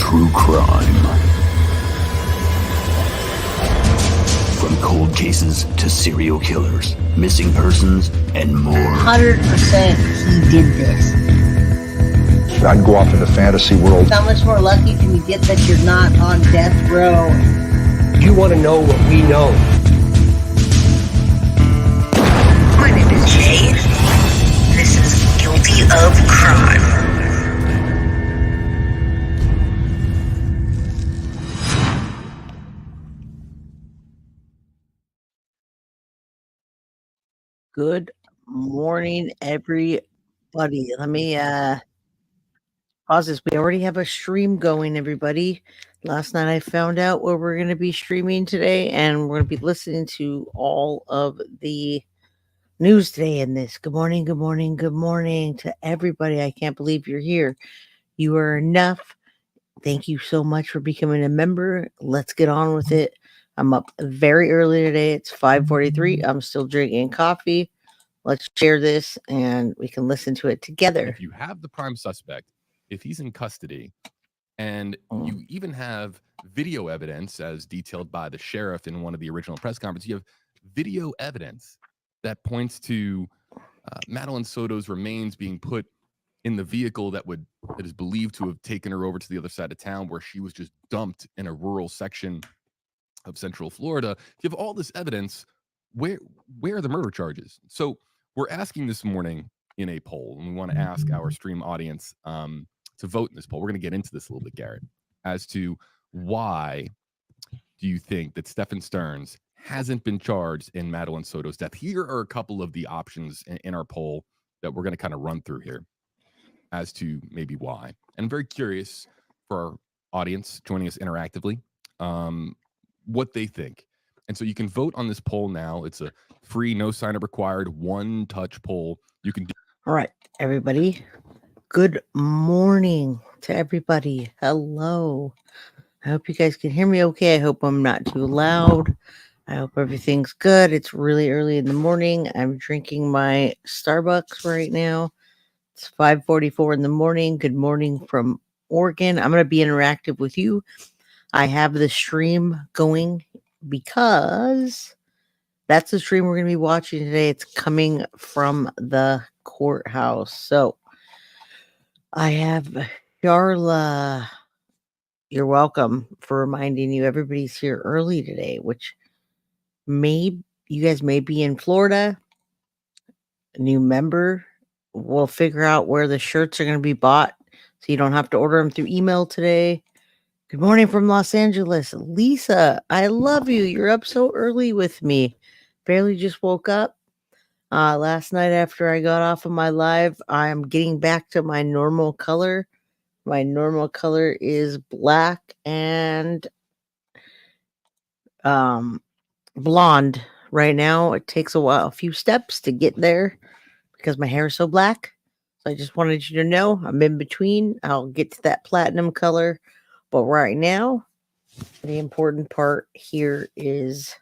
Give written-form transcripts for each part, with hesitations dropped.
True crime. From cold cases to serial killers, missing persons, and more. 100% he did this. I'd go off into fantasy world. How much more lucky can you get that you're not on death row? You want to know what we know? My name is Jay. This is Guilty of Crime. Good morning, everybody. Let me pause this. We already have a stream going, everybody. Last night I found out where we're going to be streaming today, and we're going to be listening to all of the news today in this. Good morning, good morning, good morning to everybody. I can't believe you're here. You are enough. Thank you so much for becoming a member. Let's get on with it. I'm up very early today. It's 5:43. I'm still drinking coffee. Let's share this and we can listen to it together. If you have the prime suspect, if he's in custody, and you even have video evidence as detailed by the sheriff in one of the original press conferences, you have video evidence that points to Madeline Soto's remains being put in the vehicle that is believed to have taken her over to the other side of town, where she was just dumped in a rural section of Central Florida. If you have all this evidence, where are the murder charges? So we're asking this morning in a poll, and we want to ask our stream audience to vote in this poll. We're going to get into this a little bit, Garrett, as to why do you think that Stephan Sterns hasn't been charged in Madeline Soto's death? Here are a couple of the options in our poll that we're going to kind of run through here as to maybe why. And I'm very curious for our audience joining us interactively, what they think. And so you can vote on this poll now. It's a free, no sign up required, one touch poll. You can do. All right, everybody. Good morning to everybody. Hello. I hope you guys can hear me okay. I hope I'm not too loud. I hope everything's good. It's really early in the morning. I'm drinking my Starbucks right now. It's 5:44 in the morning. Good morning from Oregon. I'm going to be interactive with you. I have the stream going because that's the stream we're going to be watching today. It's coming from the courthouse. So I have Charla. You're welcome for reminding you everybody's here early today, which you guys may be in Florida. A new member. We'll figure out where the shirts are going to be bought so you don't have to order them through email today. Good morning from Los Angeles. Lisa, I love you. You're up so early with me. Barely just woke up. Last night after I got off of my live, I'm getting back to my normal color. My normal color is black and blonde. Right now, it takes a few steps to get there because my hair is so black. So I just wanted you to know I'm in between. I'll get to that platinum color. But right now, the important part here is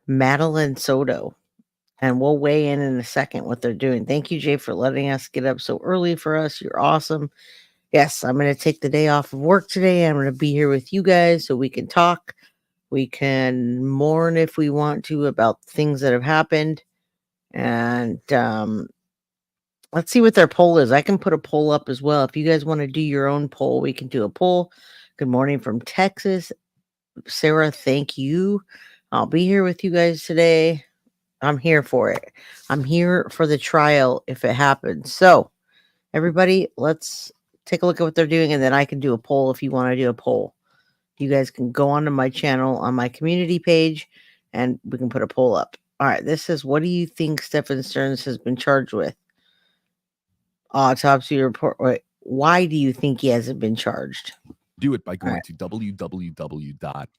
Madeline Soto. And we'll weigh in a second what they're doing. Thank you, Jay, for letting us get up so early for us. You're awesome. Yes, I'm going to take the day off of work today. I'm going to be here with you guys so we can talk. We can mourn if we want to about things that have happened. And let's see what their poll is. I can put a poll up as well. If you guys want to do your own poll, we can do a poll. Good morning from Texas. Sarah, thank you. I'll be here with you guys today. I'm here for it. I'm here for the trial if it happens. So, everybody, let's take a look at what they're doing, and then I can do a poll if you want to do a poll. You guys can go onto my channel on my community page, and we can put a poll up. All right, this is, what do you think Stephan Sterns has been charged with? Autopsy report. Wait, why do you think he hasn't been charged? Do it by going to www.heyjb.live.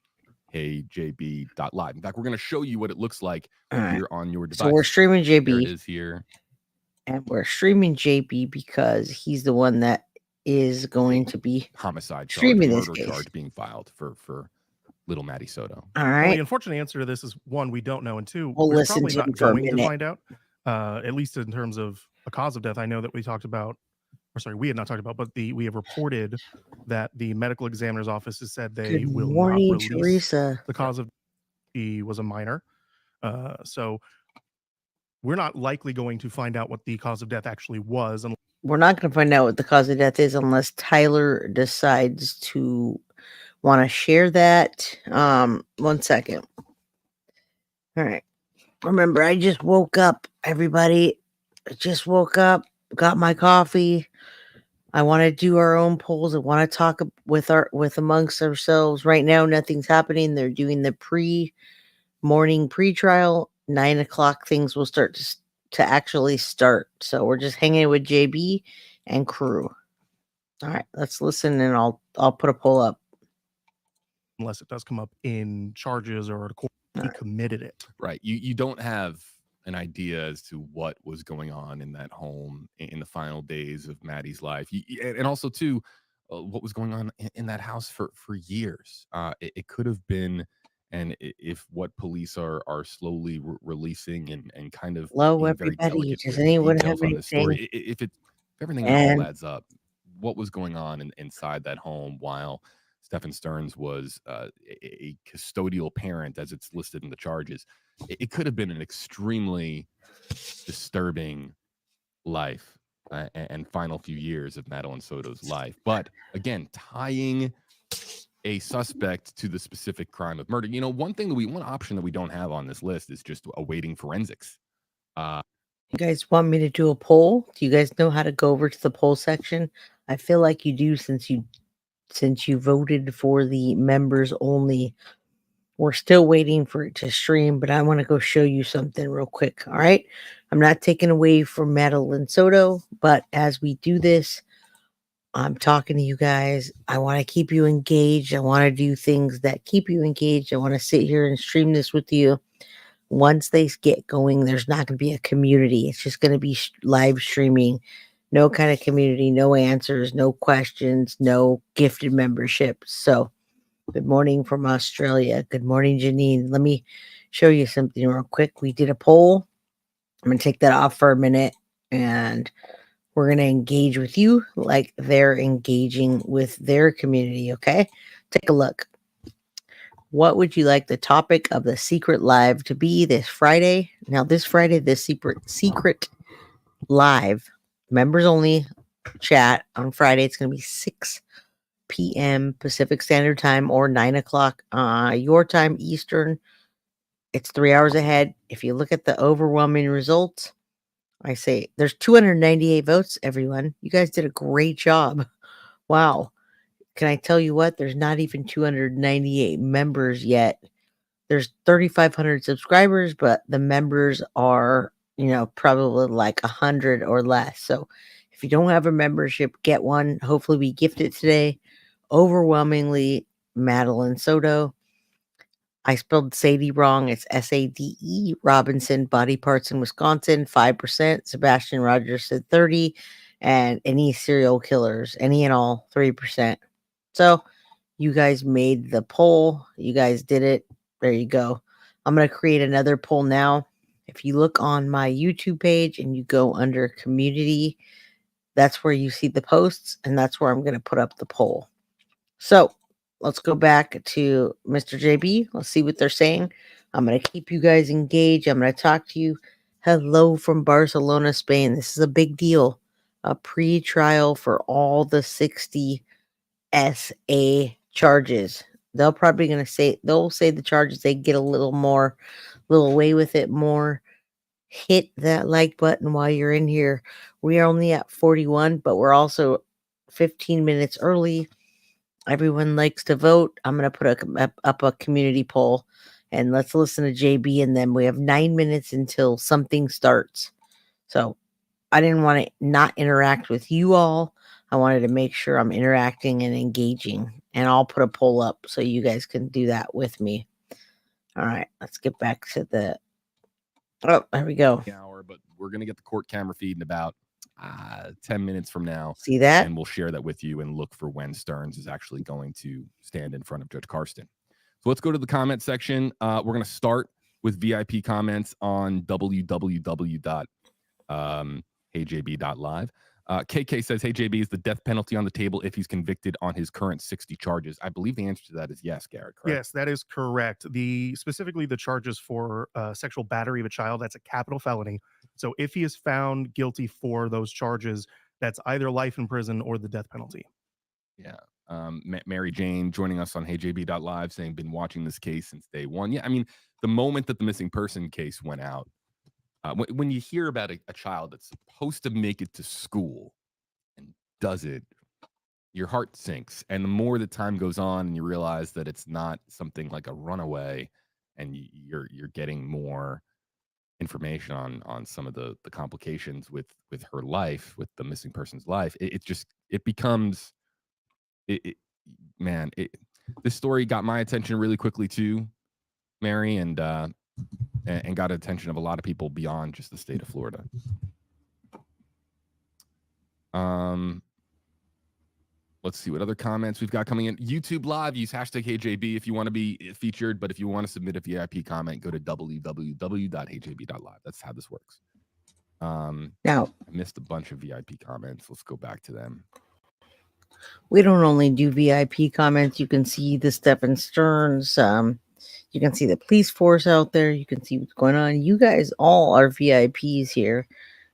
In fact, we're going to show you what it looks like here on your device. So we're streaming JB. There it is here. And we're streaming JB because he's the one that is going to be homicide charge, streaming murder this case. Charge being filed for little Maddie Soto. All right. Well, the unfortunate answer to this is, one, we don't know, and two, We'll we're listen probably to not him for a going to minute. find out. At least in terms of a cause of death. I know that we talked about we had not talked about, but we have reported that the medical examiner's office has said they Good will morning, not release Teresa. the cause of he was a minor. So we're not likely going to find out what the cause of death actually was. We're not going to find out what the cause of death is unless Tyler decides to want to share that. 1 second. All right. Remember, I just woke up, everybody. I just woke up, got my coffee. I want to do our own polls. I want to talk with amongst ourselves. Right now, nothing's happening. They're doing the morning pre-trial. 9 o'clock things will start to actually start. So we're just hanging with JB and crew. All right, let's listen, and I'll put a poll up. Unless it does come up in charges or a court, he committed it. Right. You don't have an idea as to what was going on in that home in the final days of Maddie's life, and also too, what was going on in that house for years. It could have been, and if what police are slowly releasing and kind of Hello, being very everybody. delicate Does with anyone details have on this story, anything? if everything And all adds up, what was going on inside that home while Stephan Sterns was a custodial parent, as it's listed in the charges, it could have been an extremely disturbing life and final few years of Madeline Soto's life. But again, tying a suspect to the specific crime of murder. One option that we don't have on this list is just awaiting forensics. you guys want me to do a poll? Do you guys know how to go over to the poll section? I feel like you do since you voted for the members only. We're still waiting for it to stream, but I want to go show you something real quick. All right. I'm not taking away from Madeline Soto, but as we do this, I'm talking to you guys. I want to keep you engaged. I want to do things that keep you engaged. I want to sit here and stream this with you. Once they get going, there's not going to be a community. It's just going to be live streaming. No kind of community, no answers, no questions, no gifted membership. So, good morning from Australia. Good morning, Janine. Let me show you something real quick. We did a poll. I'm going to take that off for a minute, and we're going to engage with you like they're engaging with their community, okay? Take a look. What would you like the topic of the secret live to be this Friday? Now, this Friday, the secret live, members only chat on Friday. It's going to be 6 p.m. Pacific Standard Time or 9 o'clock your time, Eastern. It's 3 hours ahead. If you look at the overwhelming results, I say there's 298 votes, everyone. You guys did a great job. Wow. Can I tell you what? There's not even 298 members yet. There's 3,500 subscribers, but the members are, probably like 100 or less. So if you don't have a membership, get one. Hopefully we gift it today. Overwhelmingly, Madeline Soto. I spelled Sadie wrong. It's Sade. Robinson, body parts in Wisconsin, 5%. Sebastian Rogers said 30. And any serial killers, any and all, 3%. So you guys made the poll. You guys did it. There you go. I'm going to create another poll now. If you look on my YouTube page and you go under community, that's where you see the posts, and that's where I'm going to put up the poll. So let's go back to Mr. JB. Let's see what they're saying. I'm going to keep you guys engaged. I'm going to talk to you. Hello from Barcelona, Spain. This is a big deal. A pre-trial for all the 60 SA charges. They'll say the charges. They get a little away with it more. Hit that like button while you're in here. We are only at 41, but we're also 15 minutes early. Everyone likes to vote. I'm going to put up a community poll, and let's listen to JB, and then we have 9 minutes until something starts. So I didn't want to not interact with you all. I wanted to make sure I'm interacting and engaging, and I'll put a poll up so you guys can do that with me. All right, let's get back to there we go. Hour, but we're going to get the court camera feed in about 10 minutes from now. See that? And we'll share that with you and look for when Sterns is actually going to stand in front of Judge Karsten. So let's go to the comment section. We're going to start with VIP comments on www.heyjb.live. KK says, hey, JB, is the death penalty on the table if he's convicted on his current 60 charges? I believe the answer to that is yes, Garrett, correct? Yes, that is correct. Specifically the charges for sexual battery of a child, that's a capital felony. So if he is found guilty for those charges, that's either life in prison or the death penalty. Yeah. Mary Jane joining us on HeyJB.live saying, been watching this case since day one. Yeah, I mean, the moment that the missing person case went out, when you hear about a child that's supposed to make it to school and does it, your heart sinks. And the more the time goes on and you realize that it's not something like a runaway and you're getting more information on some of the complications with her life, with the missing person's life, it becomes man, this story got my attention really quickly too, Mary, and got attention of a lot of people beyond just the state of Florida. Let's see what other comments we've got coming in. YouTube Live, use hashtag HeyJB if you want to be featured, but if you want to submit a VIP comment, go to www.heyjb.live. That's how this works. Now, I missed a bunch of VIP comments. Let's go back to them. we don't only do VIP comments. You can see the Stephan Sterns. You can see the police force out there. You can see what's going on. You guys all are VIPs here.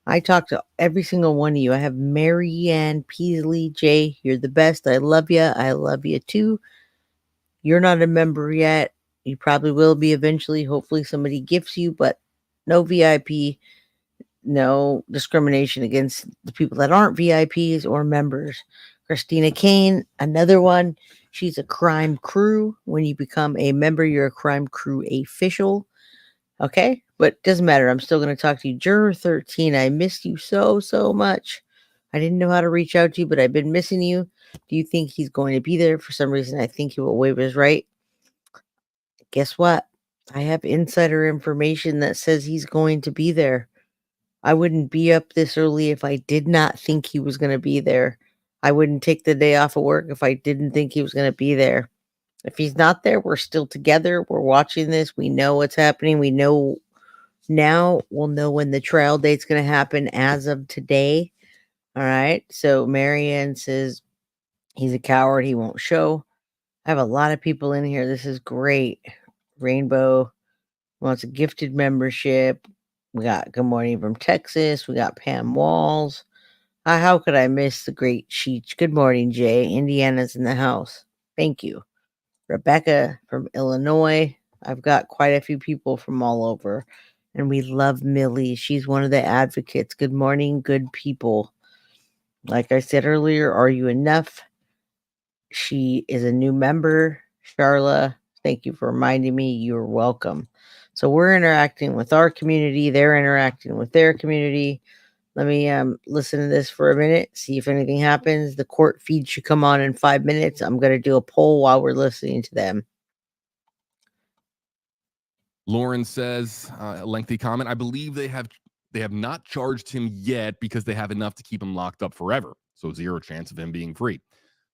I talk to every single one of you. I have Marianne Peasley. Jay, you're the best. I love you. I love you too. You're not a member yet. You probably will be eventually. Hopefully somebody gifts you, but no VIP, no discrimination against the people that aren't VIPs or members. Christina Kane, another one. She's a crime crew. When you become a member, you're a crime crew official. Okay, but doesn't matter. I'm still going to talk to you. Juror 13, I missed you so much. I didn't know how to reach out to you, but I've been missing you. Do you think he's going to be there? For some reason, I think he will waive his right. Guess what? I have insider information that says he's going to be there. I wouldn't be up this early if I did not think he was going to be there. I wouldn't take the day off of work if I didn't think he was going to be there. If he's not there, we're still together. We're watching this. We know what's happening. We know now. We'll know when the trial date's going to happen as of today. All right. So Marianne says he's a coward. He won't show. I have a lot of people in here. This is great. Rainbow wants a gifted membership. We got Good Morning from Texas. We got Pam Walls. How could I miss the great Cheech? Good morning, Jay. Indiana's in the house. Thank you. Rebecca from Illinois. I've got quite a few people from all over. And we love Millie. She's one of the advocates. Good morning, good people. Like I said earlier, are you enough? She is a new member. Charla, thank you for reminding me. You're welcome. So we're interacting with our community. They're interacting with their community. Let me listen to this for a minute, see if anything happens. The court feed should come on in 5 minutes. I'm going to do a poll while we're listening to them. Lauren says, a lengthy comment. I believe they have not charged him yet because they have enough to keep him locked up forever. So 0 chance of him being free.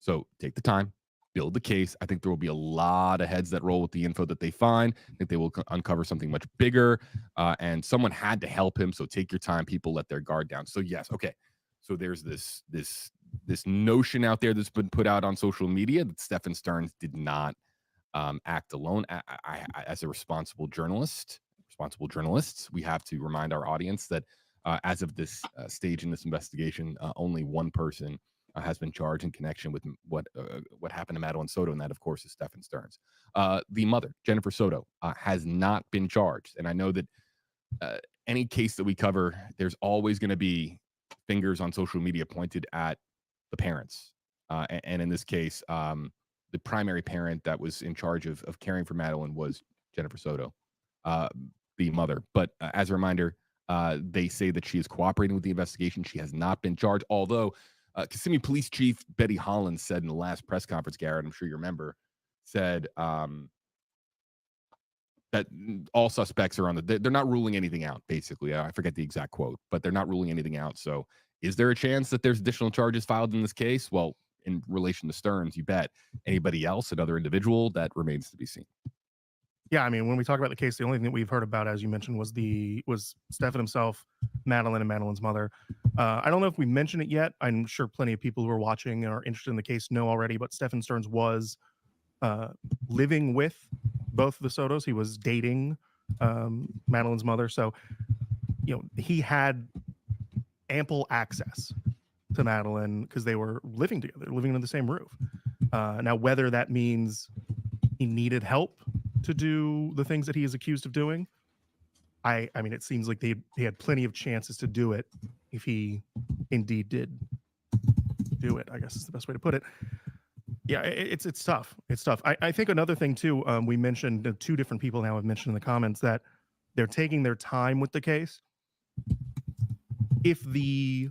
So take the time, build the case. I think there will be a lot of heads that roll with the info that they find. I think they will uncover something much bigger. And someone had to help him. So take your time. People let their guard down. So yes, okay. So there's this notion out there that's been put out on social media that Stephan Sterns did not act alone. I as a responsible journalists, we have to remind our audience that as of this stage in this investigation, only one person has been charged in connection with what happened to Madeline Soto, and that, of course, is Stephan Sterns. The mother, Jennifer Soto, has not been charged, and I know that any case that we cover, there's always going to be fingers on social media pointed at the parents, and in this case, the primary parent that was in charge of caring for Madeline was Jennifer Soto, the mother. But as a reminder, they say that she is cooperating with the investigation. She has not been charged, although Kissimmee Police Chief Betty Holland said in the last press conference, Garrett, I'm sure you remember, said that all suspects are on they're not ruling anything out, basically. I forget the exact quote, but they're not ruling anything out. So is there a chance that there's additional charges filed in this case? Well, in relation to Sterns, you bet. Anybody else, another individual, that remains to be seen. Yeah, I mean, when we talk about the case, the only thing that we've heard about, as you mentioned, was Stephan himself, Madeline, and Madeline's mother. I don't know if we mentioned it yet. I'm sure plenty of people who are watching and are interested in the case know already, but Stephan Sterns was living with both the Sotos. He was dating Madeline's mother, so he had ample access to Madeline because they were living together, living under the same roof. Now, whether that means he needed help to do the things that he is accused of doing, I mean, it seems like he had plenty of chances to do it if he indeed did do it, I guess is the best way to put it. Yeah, it's tough. It's tough. I think another thing too, we mentioned, two different people now have mentioned in the comments that they're taking their time with the case. If the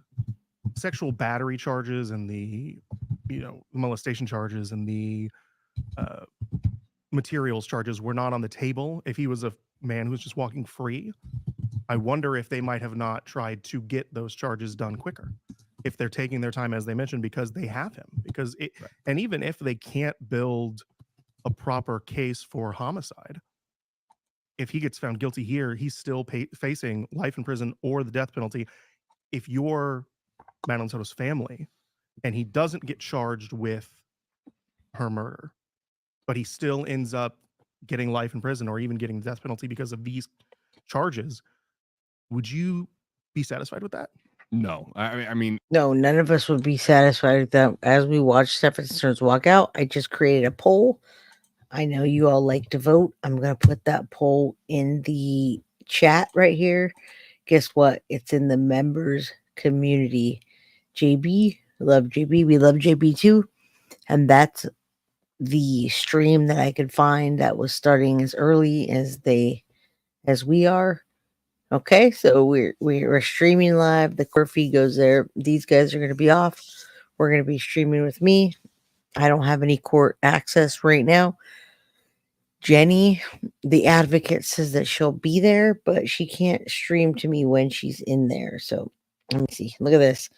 sexual battery charges and the molestation charges and the materials charges were not on the table, if he was a man who's just walking free, I wonder if they might have not tried to get those charges done quicker. If they're taking their time, as they mentioned, because they have him. And even if they can't build a proper case for homicide, if he gets found guilty here, he's still facing life in prison or the death penalty. If you're Madeline Soto's family and he doesn't get charged with her murder, but he still ends up getting life in prison or even getting the death penalty because of these charges, would you be satisfied with that? No, I mean, No, none of us would be satisfied with that. As we watch Stephan Sterns walk out, I just created a poll. I know you all like to vote. I'm going to put that poll in the chat right here. Guess what? It's in the members community. JB, love JB. We love JB too. And that's the stream that I could find that was starting as early as we are. Okay, so we're streaming live. The core feed goes there. These guys are going to be off. We're going to be streaming with me. I don't have any court access right now. Jenny, the advocate, says that she'll be there, but she can't stream to me when she's in there. So let me see. Look at this.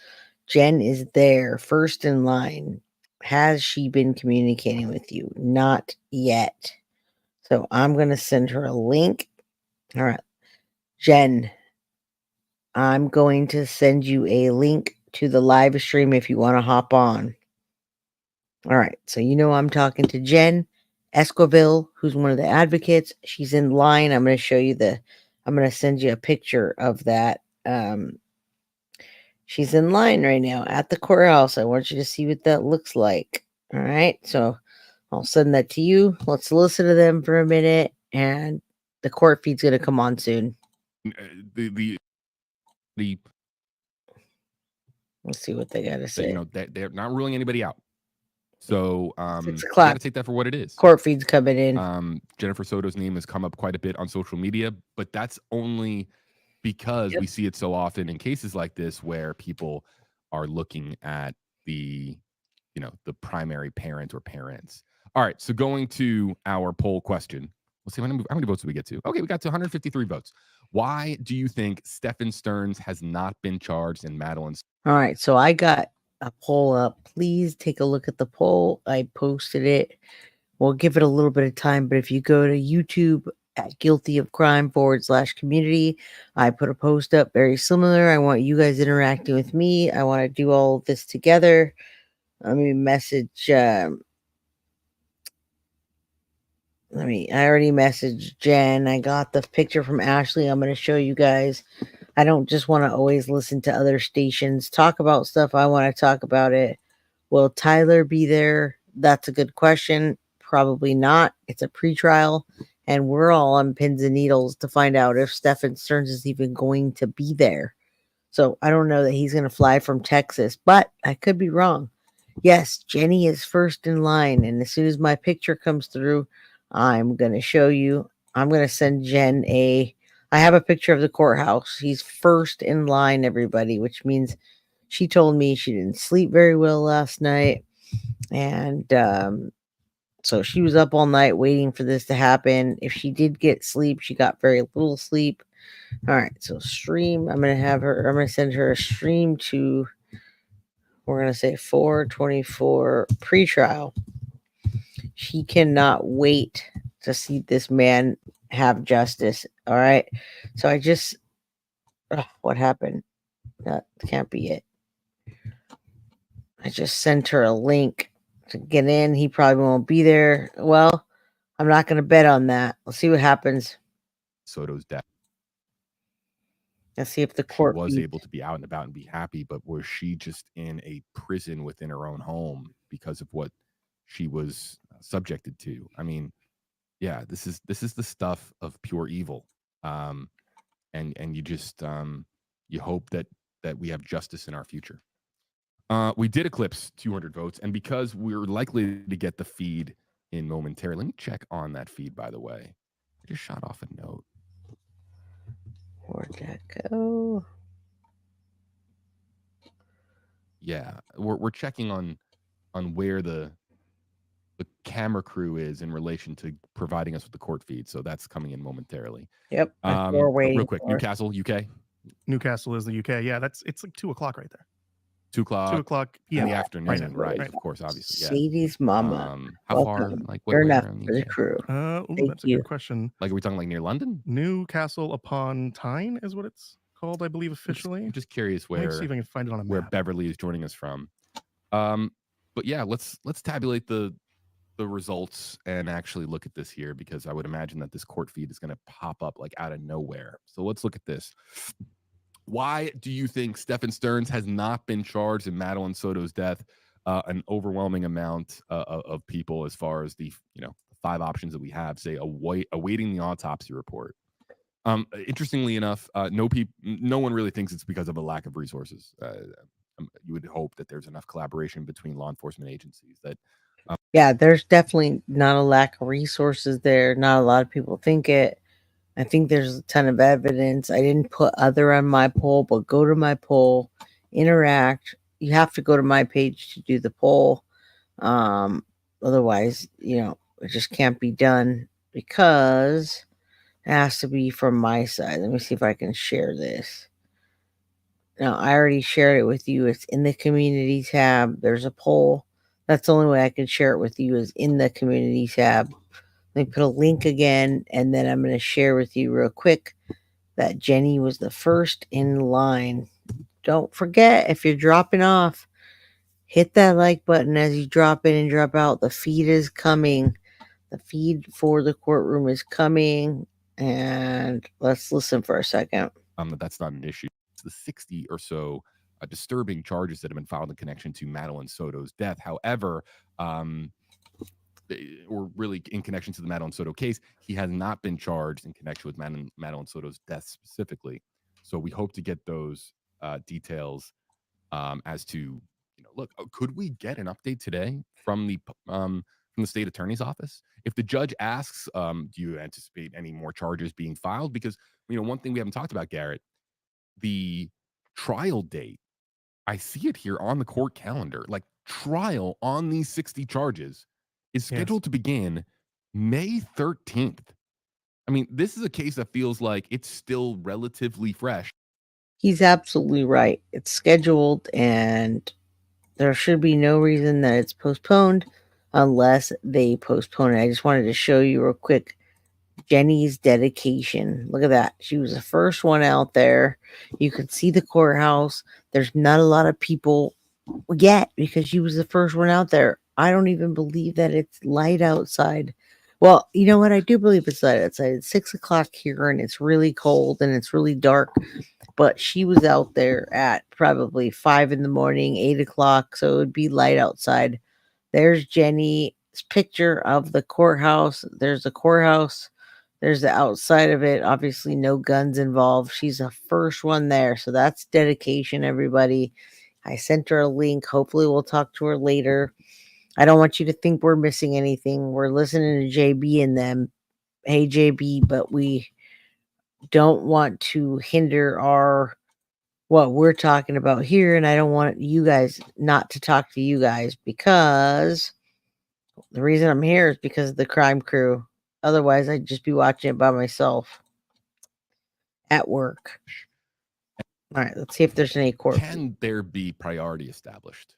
Jen is there, first in line. Has she been communicating with you? Not yet. So I'm going to send her a link. All right. Jen, I'm going to send you a link to the live stream if you want to hop on. All right. So I'm talking to Jen Esquivel, who's one of the advocates. She's in line. I'm going to show you I'm going to send you a picture of that. She's in line right now at the courthouse. I want you to see what that looks like. All right. So I'll send that to you. Let's listen to them for a minute, and the court feed's going to come on soon. The Let's see what they got to say. They're not ruling anybody out. So 6 you o'clock. got to take that for what it is. Court feed's coming in. Jennifer Soto's name has come up quite a bit on social media, but that's only because we see it so often in cases like this where people are looking at the primary parent or parents. All right, so going to our poll question. Let's see how many votes did we get to? Okay, we got to 153 votes. Why do you think Stephan Sterns has not been charged in Madeline's? All right, so I got a poll up. Please take a look at the poll. I posted it. We'll give it a little bit of time, but if you go to YouTube at Guilty of Crime /community, I put a post up very similar. I want you guys interacting with me. I want to do all of this together. Let me message. I already messaged Jen. I got the picture from Ashley. I'm going to show you guys. I don't just want to always listen to other stations talk about stuff. I want to talk about it. Will Tyler be there? That's a good question. Probably not. It's a pretrial, and we're all on pins and needles to find out if Stephan Sterns is even going to be there. So I don't know that he's going to fly from Texas, but I could be wrong. Yes, Jenny is first in line, and as soon as my picture comes through, I'm going to show you. I'm going to send Jen I have a picture of the courthouse. He's first in line, everybody, which means she told me she didn't sleep very well last night. And so she was up all night waiting for this to happen. If she did get sleep, she got very little sleep. All right, so stream. I'm going to send her a stream to, we're going to say 424 pretrial. She cannot wait to see this man have justice. All right. So I just, what happened? That can't be it. I just sent her a link to get in. He probably won't be there. Well, I'm not going to bet on that. We'll see what happens. Soto's death. Let's see if the She court was able to be out and about and be happy, but was she just in a prison within her own home because of what she was subjected to? I mean, yeah, this is the stuff of pure evil. And you just you hope that we have justice in our future. We did eclipse 200 votes, and because we're likely to get the feed in momentarily, let me check on that feed, by the way. I just shot off a note. Where'd that go? Yeah, we're checking on where the camera crew is in relation to providing us with the court feed, so that's coming in momentarily. Yep. We're waiting. Real quick, Newcastle, UK. Newcastle is the UK. Yeah, it's like 2 o'clock right there. 2 o'clock. 2 o'clock in p.m. the afternoon, Right. Of course, obviously. Yeah. Sadie's mama. How far? Welcome. Like You're where enough in for the UK? crew. Thank That's a you. good question. Like, are we talking like near London? Newcastle upon Tyne is what it's called, I believe, officially. I'm just curious Let me where see if I can find it on a where map. Beverly is joining us from. But yeah, let's tabulate the results and actually look at this here, because I would imagine that this court feed is going to pop up like out of nowhere. So let's look at this. Why do you think Stephan Sterns has not been charged in Madeline Soto's death? An overwhelming amount of people, as far as the 5 options that we have, say awaiting the autopsy report. Interestingly enough, no one really thinks it's because of a lack of resources. You would hope that there's enough collaboration between law enforcement agencies that. Yeah, there's definitely not a lack of resources there. Not a lot of people think it. I think there's a ton of evidence. I didn't put other on my poll, but go to my poll, interact. You have to go to my page to do the poll. Otherwise, it just can't be done, because it has to be from my side. Let me see if I can share this. Now, I already shared it with you. It's in the community tab. There's a poll. That's the only way I can share it with you, is in the community tab. Let me put a link again, and then I'm going to share with you real quick that Jenny was the first in line. Don't forget, if you're dropping off, hit that like button as you drop in and drop out. The feed is coming. The feed for the courtroom is coming. And let's listen for a second. That's not an issue. It's the 60 or so disturbing charges that have been filed in connection to Madeline Soto's death. However, or really in connection to the Madeline Soto case, he has not been charged in connection with Madeline Soto's death specifically. So we hope to get those details as to, look, could we get an update today from the state attorney's office? If the judge asks, do you anticipate any more charges being filed? Because, one thing we haven't talked about, Garrett, the trial date, I see it here on the court calendar, like trial on these 60 charges is scheduled to begin May 13th. I mean, this is a case that feels like it's still relatively fresh. He's absolutely right. It's scheduled, and there should be no reason that it's postponed unless they postpone it. I just wanted to show you real quick Jenny's dedication. Look at that. She was the first one out there. You could see the courthouse. There's not a lot of people yet because she was the first one out there. I don't even believe that it's light outside. Well, you know what? I do believe it's light outside. It's 6 o'clock here, and it's really cold and it's really dark. But she was out there at probably 5 in the morning, 8 o'clock. So it would be light outside. There's Jenny's picture of the courthouse. There's the courthouse. There's the outside of it. Obviously, no guns involved. She's the first one there. So that's dedication, everybody. I sent her a link. Hopefully, we'll talk to her later. I don't want you to think we're missing anything. We're listening to JB and them. Hey, JB, but we don't want to hinder what we're talking about here. And I don't want you guys not to talk to you guys, because the reason I'm here is because of the crime crew. Otherwise, I'd just be watching it by myself at work. All right, let's see if there's any court. Can there be priority established?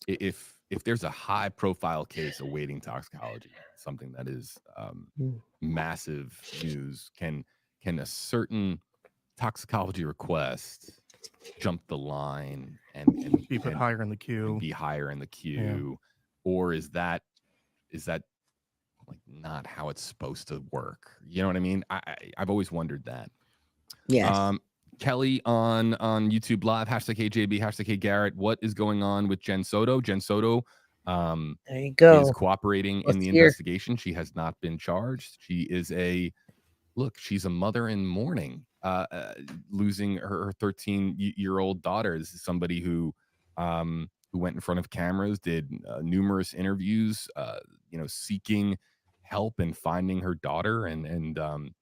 If if there's a high profile case awaiting toxicology, something that is massive news, can a certain toxicology request jump the line and Be put higher in the queue. be higher in the queue, or is that like not how it's supposed to work? You know what I mean? I've always wondered that. Yes. Kelly on YouTube Live, #KJB, #KGarrett. What is going on with Jen Soto? Jen Soto There you go. is cooperating in the investigation. She has not been charged. She is she's a mother in mourning, losing her 13-year-old daughter. This is somebody who went in front of cameras, did numerous interviews, seeking help and finding her daughter, and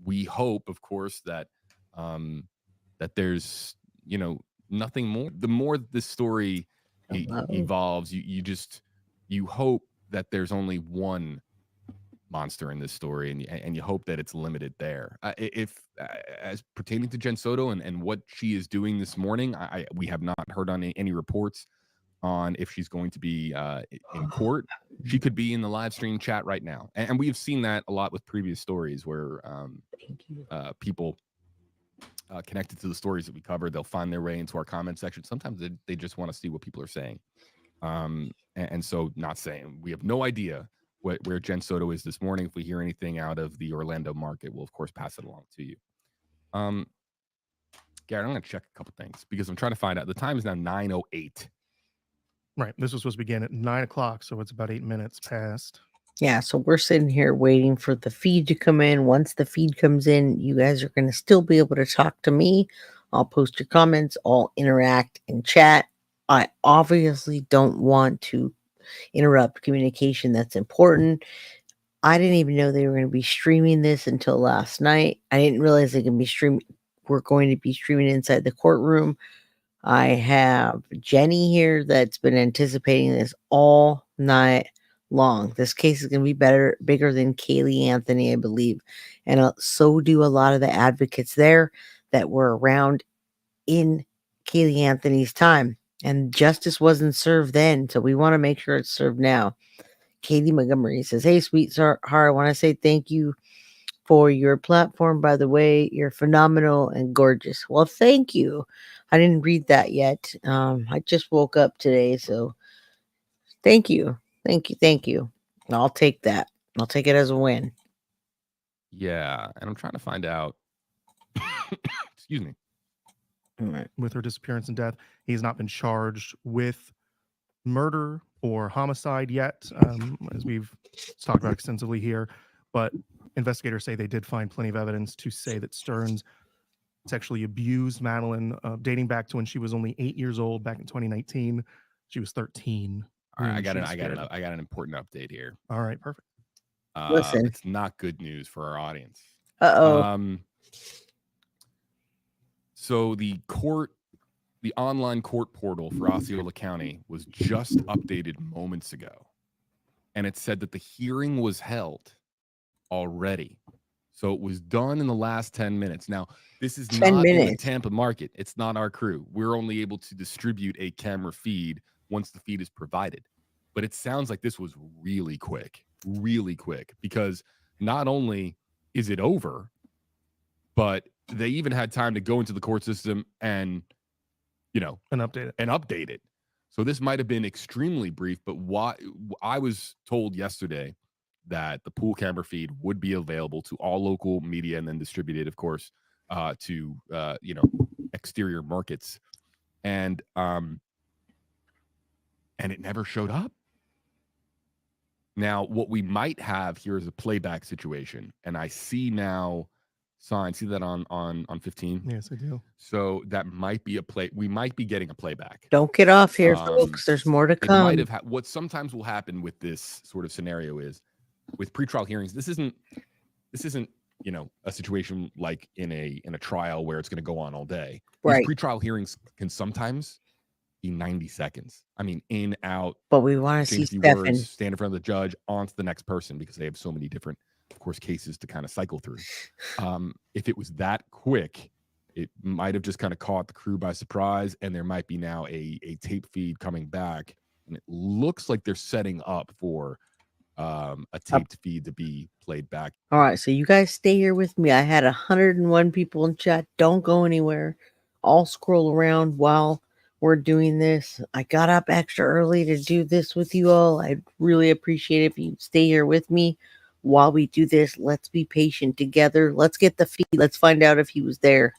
we hope, of course, that that there's nothing more. The more this story evolves, you hope that there's only one monster in this story, and you hope that it's limited there. If as pertaining to Jen Soto and what she is doing this morning, we have not heard on any reports on if she's going to be in court. She could be in the live stream chat right now, and we've seen that a lot with previous stories where people connected to the stories that we covered, they'll find their way into our comment section. Sometimes they just want to see what people are saying, and so not saying, we have no idea where Jen Soto is this morning. If we hear anything out of the Orlando market, we'll of course pass it along to you. Garrett, I'm going to check a couple things because I'm trying to find out. The time is now 9:08. Right. This was supposed to begin at 9 o'clock, so it's about 8 minutes past. Yeah, so we're sitting here waiting for the feed to come in. Once the feed comes in, you guys are going to still be able to talk to me. I'll post your comments. I'll interact in chat. I obviously don't want to interrupt communication that's important. I didn't even know they were going to be streaming this until last night. I didn't realize we're going to be streaming inside the courtroom. I have Jenny here that's been anticipating this all night long. This case is going to be bigger than Kaylee Anthony, I believe. And so do a lot of the advocates there that were around in Kaylee Anthony's time. And justice wasn't served then, so we want to make sure it's served now. Katie Montgomery says, "Hey, sweetheart, I want to say thank you for your platform. By the way, you're phenomenal and gorgeous." Well, thank you. I didn't read that yet. I just woke up today, so thank you. Thank you. I'll take that. I'll take it as a win. Yeah, and I'm trying to find out. Excuse me. All right. With her disappearance and death, he has not been charged with murder or homicide yet, as we've talked about extensively here. But investigators say they did find plenty of evidence to say that Sterns sexually abused Madeline, dating back to when she was only 8 years old, back in 2019. She was 13. All right, I got an important update here. All right, perfect. Listen. It's not good news for our audience. So the online court portal for Osceola County was just updated moments ago, and it said that the hearing was held already. So it was done in the last 10 minutes. Now, this is not in the Tampa market. It's not our crew. We're only able to distribute a camera feed once the feed is provided. But it sounds like this was really quick, because not only is it over, but they even had time to go into the court system and update it. So this might have been extremely brief, but I was told yesterday that the pool camera feed would be available to all local media and then distributed, of course, to exterior markets, and it never showed up. Now, what we might have here is a playback situation, and I see now signs. See that on 15? Yes, I do. So that might be we might be getting a playback. Don't get off here, folks. There's more to come. It might have what sometimes will happen with this sort of scenario is with pretrial hearings. This isn't a situation like in a trial where it's going to go on all day. Right. These pretrial hearings can sometimes be 90 seconds. I mean, in, out. But we want to see Stephan stand in front of the judge, on to the next person, because they have so many different, of course, cases to kind of cycle through. If it was that quick, it might have just kind of caught the crew by surprise, and there might be now a tape feed coming back, and it looks like they're setting up for a taped feed to be played back. All right, so you guys stay here with me. I had 101 people in chat. Don't go anywhere. I'll scroll around while we're doing this. I got up extra early to do this with you all. I'd really appreciate it if you stay here with me while we do this. Let's be patient together. Let's get the feed. Let's find out if he was there.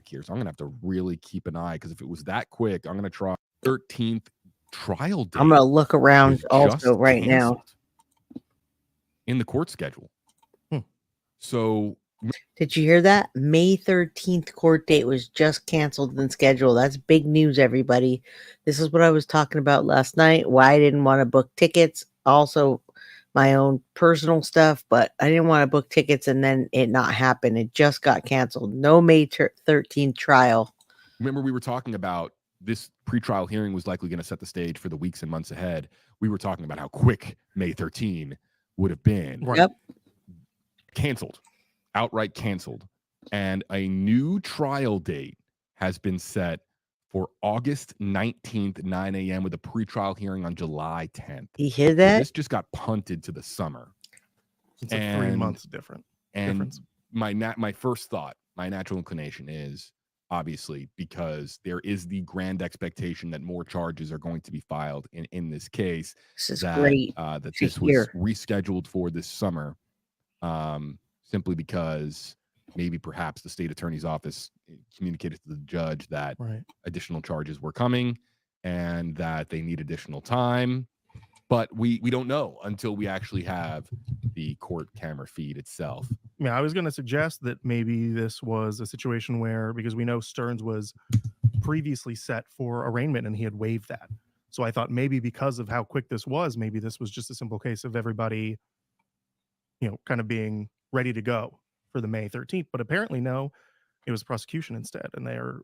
Here, so I'm gonna have to really keep an eye, because if it was that quick, I'm gonna try 13th trial date. I'm gonna look around was also just right now. canceled in the court schedule. So Did you hear that? May 13th court date was just canceled and scheduled. That's big news, everybody. This is what I was talking about last night, why I didn't want to book tickets. Also, my own personal stuff, but I didn't want to book tickets and then it not happen. It just got canceled. No May 13th trial. remember, we were talking about this pretrial hearing was likely going to set the stage for the weeks and months ahead. We were talking about how quick May 13 would have been. Right. Yep. Canceled, outright canceled. And a new trial date has been set for August 19th, 9 a.m. with a pretrial hearing on July 10th. You hear So that? this just got punted to the summer. It's a 3 months difference. My first thought, my natural inclination is, obviously, because there is the grand expectation that more charges are going to be filed in this case. This is that, great. that to this was hear. rescheduled for this summer, simply because maybe perhaps the state attorney's office communicated to the judge that additional charges were coming and that they need additional time. But we don't know until we actually have the court camera feed itself. Yeah, I was going to suggest that maybe this was a situation where, because we know Stearns was previously set for arraignment and he had waived that. So I thought maybe because of how quick this was, maybe this was just a simple case of everybody, kind of being ready to go for the May 13th. But apparently, no, it was prosecution instead. And they're,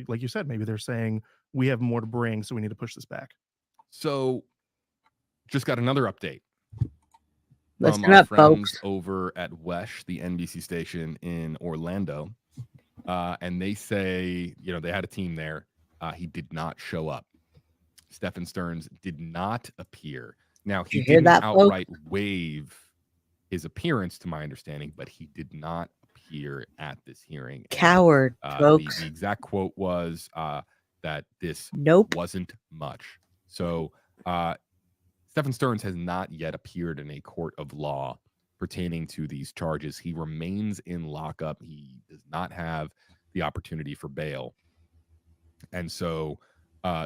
like you said, maybe they're saying we have more to bring, so we need to push this back. So just got another update. Listen from our up, friends folks. over at WESH, the NBC station in Orlando. And they say, they had a team there. He did not show up. Stephan Sterns did not appear. Now, he didn't outright waive his appearance, to my understanding, but he did not appear at this hearing. Coward, folks. The exact quote was that this wasn't much. So, Stephan Sterns has not yet appeared in a court of law pertaining to these charges. He remains in lockup. He does not have the opportunity for bail. And so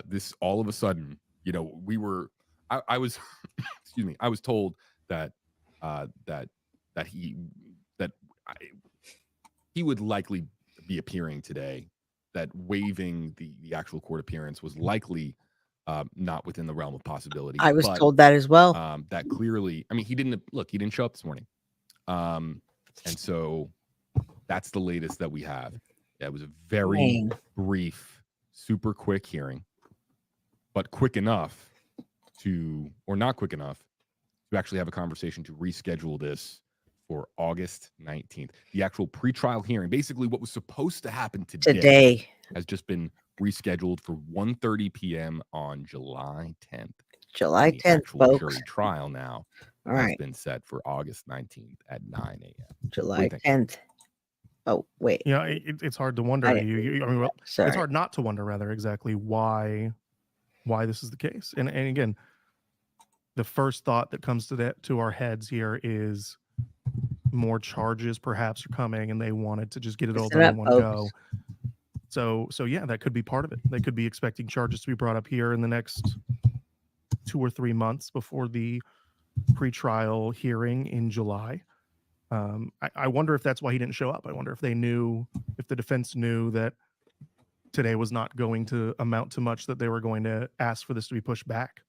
this all of a sudden, I was, excuse me, I was told that he would likely be appearing today, that waiving the actual court appearance was likely not within the realm of possibility. I was told that as well. That clearly, he didn't show up this morning. And so that's the latest that we have. It was a very brief, super quick hearing, but quick enough or not quick enough to actually have a conversation to reschedule this for August 19th. The actual pretrial hearing, basically what was supposed to happen today has just been rescheduled for 1:30 p.m. on July 10th. July 10th, actual folks. Jury trial now has been set for August 19th at 9 a.m. July 10th. Oh, wait. Yeah, it's hard to wonder. It's hard not to wonder, rather, exactly why this is the case. And again, the first thought that comes to our heads here is more charges perhaps are coming, and they wanted to just get it all done in one go. So yeah, that could be part of it. They could be expecting charges to be brought up here in the next 2 or 3 months before the pretrial hearing in July. I wonder if that's why he didn't show up. I wonder if the defense knew that today was not going to amount to much, that they were going to ask for this to be pushed back.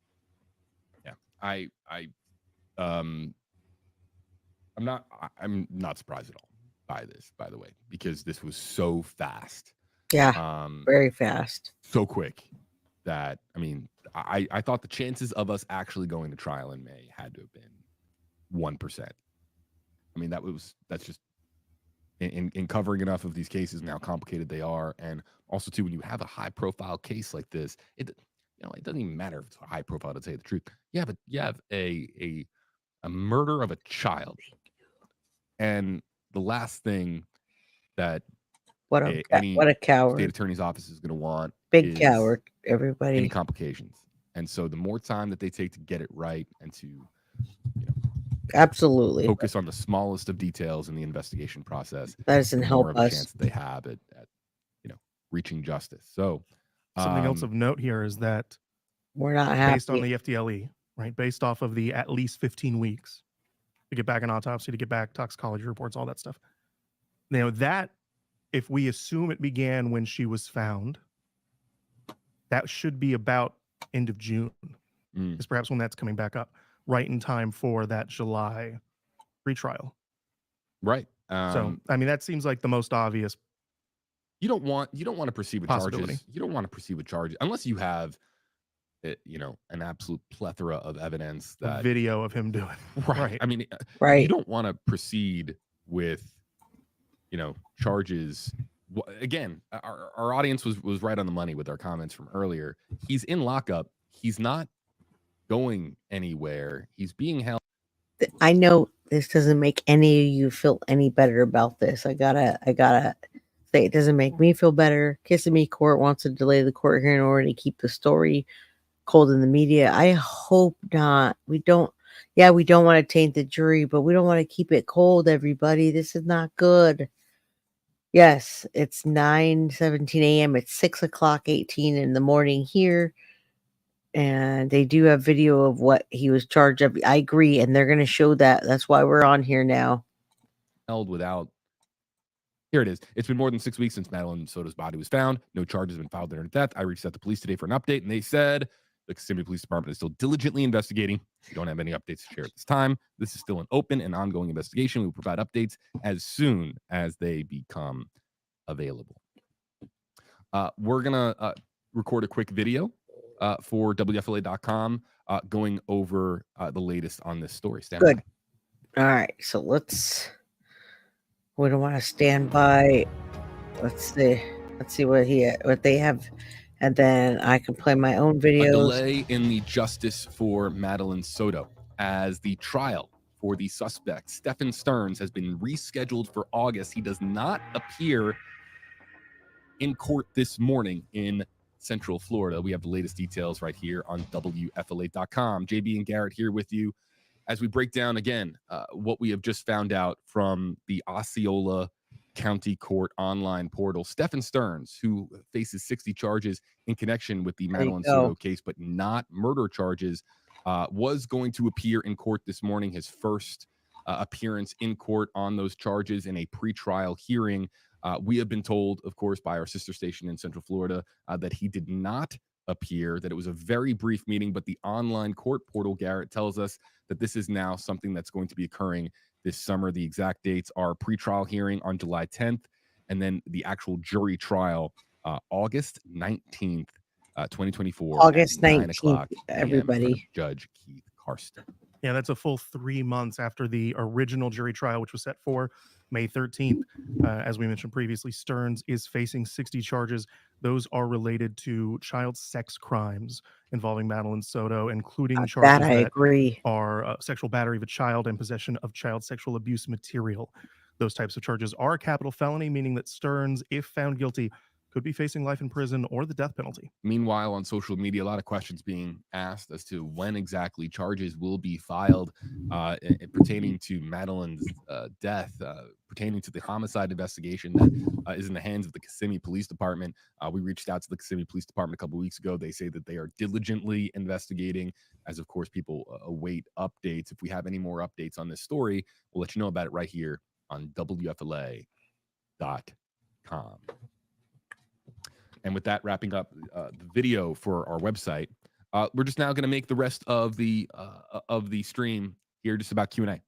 Yeah, I'm not surprised at all by this, by the way, because this was so fast. Yeah, very fast. So quick that, I thought the chances of us actually going to trial in May had to have been 1%. That's just in covering enough of these cases and how complicated they are. And also too, when you have a high profile case like this, it doesn't even matter if it's a high profile, to tell you the truth. Yeah, but you have a murder of a child. And the last thing that What any a state coward. attorney's office is going to want Big is coward, any everybody. complications. And so the more time that they take to get it right and to Absolutely. focus on the smallest of details in the investigation process, That doesn't the help more of a us. chance that they have at reaching justice. So Something else of note here is that We're not happy. based on the FDLE, right? Based off of the at least 15 weeks to get back an autopsy, to get back toxicology reports, all that stuff. Now that, if we assume it began when she was found, that should be about end of June, is perhaps when that's coming back up, right in time for that July retrial. Right. So, I mean, that seems like the most obvious. You don't want to proceed with Possibility. charges. You don't want to proceed with charges unless you have, an absolute plethora of evidence A that video of him doing. Right. I mean, you Right. don't want to proceed with, charges. Again, our audience was right on the money with our comments from earlier. He's in lockup. He's not going anywhere. He's being held. I know this doesn't make any of you feel any better about this. I gotta say, it doesn't make me feel better. Kissing Me Court wants to delay the court hearing in order to keep the story cold in the media. I hope not. We don't want to taint the jury, but we don't want to keep it cold, everybody. This is not good. Yes, it's 9:17 a.m. It's 6:18 in the morning here. And they do have video of what he was charged of. I agree, and they're going to show that. That's why we're on here now. Held without. Here it is. It's been more than 6 weeks since Madeline Soto's body was found. No charges have been filed in her death. I reached out to police today for an update, and they said the Kissimmee Police Department is still diligently investigating. We don't have any updates to share at this time. This is still an open and ongoing investigation. We will provide updates as soon as they become available. We're going to record a quick video for WFLA.com going over the latest on this story. Stand Good. by. All right, so we don't want to stand by. Let's see what they have, and then I can play my own A videos. delay in the justice for Madeline Soto as the trial for the suspect, Stephan Sterns, has been rescheduled for August. He does not appear in court this morning in Central Florida. We have the latest details right here on WFLA.com. JB and Garrett here with you as we break down again what we have just found out from the Osceola County Court online portal. Stephan Sterns, who faces 60 charges in connection with the Madeline Soto case, but not murder charges, was going to appear in court this morning. His first appearance in court on those charges in a pretrial hearing. We have been told, of course, by our sister station in Central Florida that he did not appear, that it was a very brief meeting, but the online court portal, Garrett, tells us that this is now something that's going to be occurring this summer. The exact dates are pretrial hearing on July 10th, and then the actual jury trial August 19th, 2024. August at 9 19th, o'clock p.m. everybody. in front of Judge Keith Karsten. Yeah, that's a full 3 months after the original jury trial, which was set for May 13th. As we mentioned previously, Sterns is facing 60 charges. Those are related to child sex crimes involving Madeline Soto, including charges That I agree. are sexual battery of a child and possession of child sexual abuse material. Those types of charges are a capital felony, meaning that Sterns, if found guilty, could be facing life in prison or the death penalty. Meanwhile, on social media, a lot of questions being asked as to when exactly charges will be filed pertaining to Madeline's death, pertaining to the homicide investigation that is in the hands of the Kissimmee Police Department. We reached out to the Kissimmee Police Department a couple of weeks ago. They say that they are diligently investigating, as of course people await updates. If we have any more updates on this story, we'll let you know about it right here on WFLA.com. And with that, wrapping up the video for our website, we're just now going to make the rest of the stream here just about Q&A.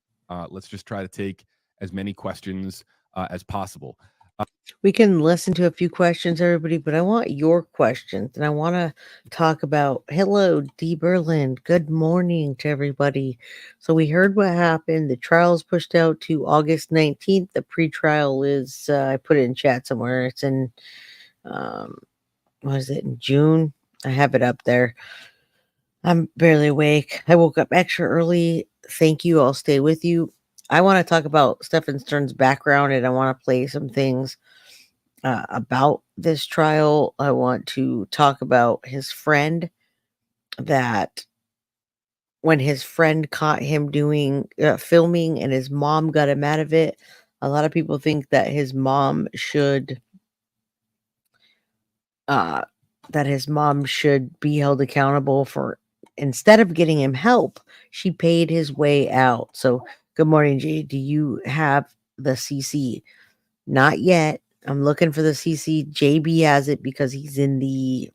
Let's just try to take as many questions as possible. We can listen to a few questions, everybody, but I want your questions, and I want to talk about hello, D. Berlin. Good morning to everybody. So we heard what happened. The trial is pushed out to August 19th. The pretrial is I put it in chat somewhere. It's in what is it, in June? I have it up there. I'm barely awake. I woke up extra early. Thank you. I'll stay with you. I want to talk about Stephan Sterns' background, and I want to play some things about this trial. I want to talk about his friend, that when his friend caught him doing filming and his mom got him out of it, a lot of people think that his mom should uh be held accountable for, instead of getting him help, she paid his way out. So good morning, Jay. Do you have the CC? Not yet. I'm looking for the CC. JB has it because he's a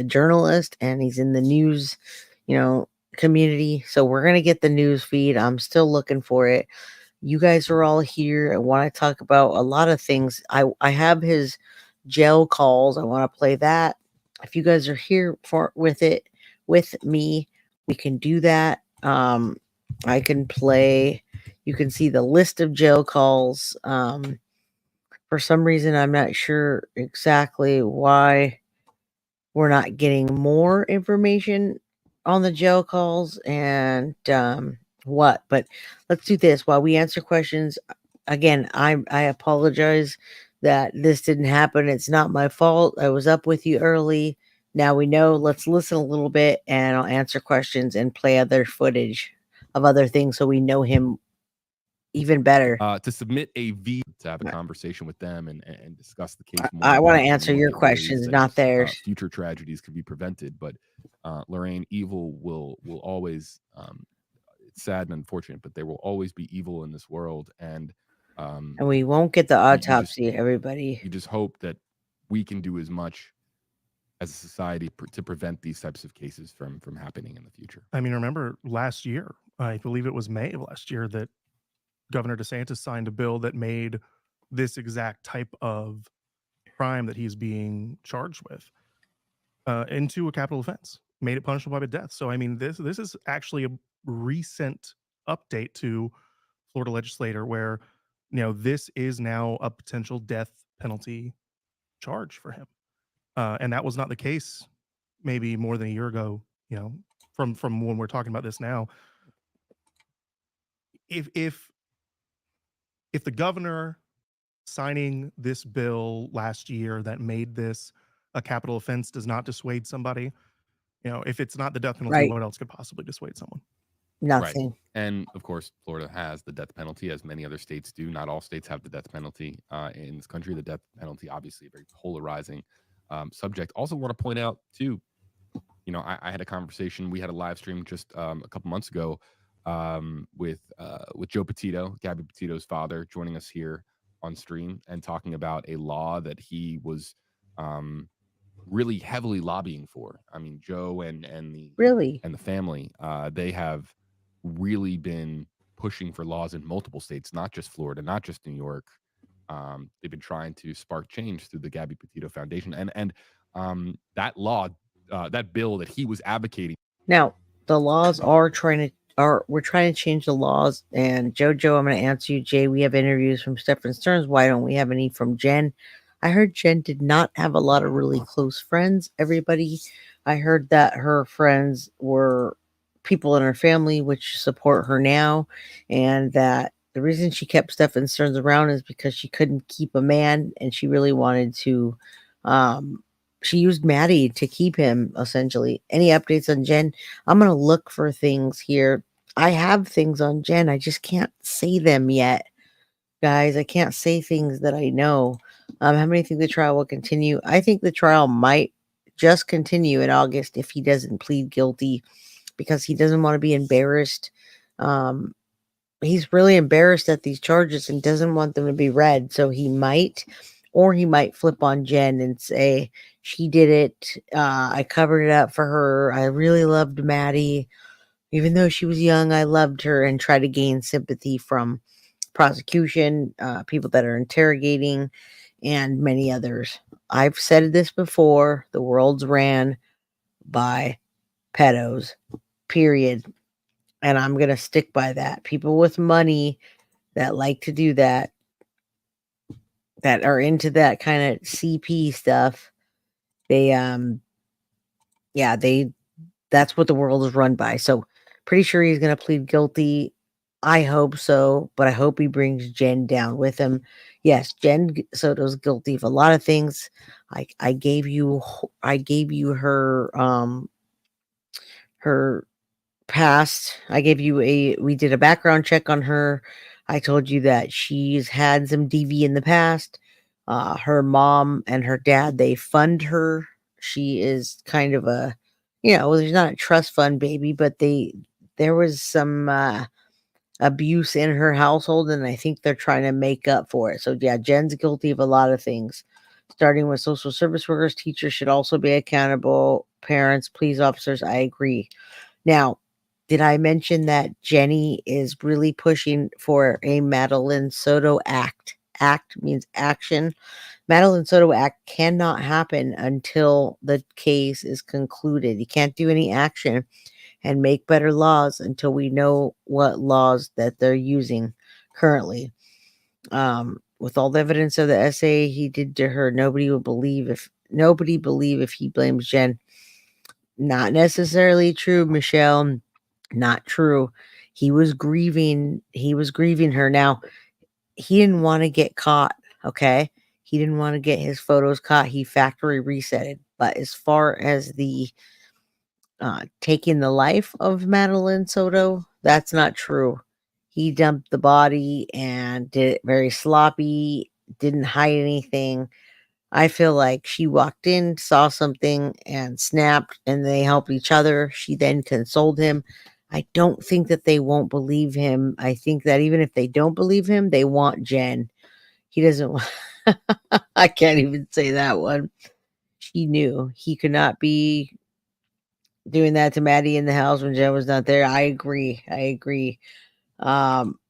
journalist and he's in the news, community. So we're going to get the news feed. I'm still looking for it. You guys are all here. I want to talk about a lot of things. I have his jail calls. I want to play that. If you guys are here with me, we can do that. I can play. You can see the list of jail calls. For some reason, I'm not sure exactly why we're not getting more information on the jail calls and what. But let's do this while we answer questions. Again, I apologize that this didn't happen. It's not my fault. I was up with you early. Now we know. Let's listen a little bit and I'll answer questions and play other footage of other things so we know him even better. To submit a V to have a conversation with them and discuss the case more. I want to answer your questions, not theirs. Future tragedies could be prevented, but Lorraine, evil will always. It's sad and unfortunate, but there will always be evil in this world, and we won't get the autopsy. Everybody, you just hope that we can do as much as a society to prevent these types of cases from happening in the future. I mean, remember last year, I believe it was May of last year, that Governor DeSantis signed a bill that made this exact type of crime that he's being charged with into a capital offense, made it punishable by death. So, I mean, this is actually a recent update to Florida legislator where, this is now a potential death penalty charge for him. And that was not the case maybe more than a year ago, from when we're talking about this now. If the governor signing this bill last year that made this a capital offense does not dissuade somebody, if it's not the death penalty, right, what else could possibly dissuade someone? Nothing. Right. And of course, Florida has the death penalty, as many other states do. Not all states have the death penalty in this country. The death penalty, obviously, a very polarizing subject. Also, want to point out too, I had a conversation. We had a live stream just a couple months ago with Joe Petito, Gabby Petito's father, joining us here on stream and talking about a law that he was really heavily lobbying for. I mean, Joe and the family, they have really been pushing for laws in multiple states, not just Florida, not just New York. They've been trying to spark change through the Gabby Petito Foundation, and that law, that bill that he was advocating. Now, the laws we're trying to change the laws. And Jojo, I'm going to answer you. Jay, we have interviews from Stephan Sterns. Why don't we have any from Jen? I heard Jen did not have a lot of really close friends. Everybody, I heard that her friends were people in her family which support her now, and that the reason she kept Stephan Sterns around is because she couldn't keep a man, and she really wanted to. She used Maddie to keep him, essentially. Any updates on Jen? I'm going to look for things here. I have things on Jen. I just can't say them yet, guys. I can't say things that I know. How many think the trial will continue? I think the trial might just continue in August if he doesn't plead guilty, because he doesn't want to be embarrassed. He's really embarrassed at these charges and doesn't want them to be read. So he might flip on Jen and say, she did it. I covered it up for her. I really loved Maddie. Even though she was young, I loved her, and try to gain sympathy from prosecution, people that are interrogating, and many others. I've said this before, the world's ran by pedos, period. And I'm going to stick by that. People with money that like to do that, that are into that kind of CP stuff, they, that's what the world is run by. So pretty sure he's going to plead guilty. I hope so, but I hope he brings Jen down with him. Yes, Jen Soto's guilty of a lot of things. I gave you her past. We did a background check on her. I told you that she's had some DV in the past. Her mom and her dad, they fund her. She is kind of a, there's not a trust fund baby, but there was some abuse in her household, and I think they're trying to make up for it. So yeah, Jen's guilty of a lot of things, starting with social service workers. Teachers should also be accountable. Parents, police officers. I agree. Now, did I mention that Jenny is really pushing for a Madeline Soto act? Act means action. Madeline Soto act cannot happen until the case is concluded. You can't do any action and make better laws until we know what laws that they're using currently. With all the evidence of the essay he did to her, nobody believe if he blames Jen. Not necessarily true, Michelle. Not true. He was grieving her. Now, he didn't want to get caught, okay? He didn't want to get his photos caught. He factory resetted. But as far as the taking the life of Madeline Soto, that's not true. He dumped the body and did it very sloppy, didn't hide anything. I feel like she walked in, saw something, and snapped, and they helped each other. She then consoled him. I don't think that they won't believe him. I think that even if they don't believe him, they want Jen. He doesn't want. I can't even say that one. She knew he could not be doing that to Maddie in the house when Jen was not there. I agree.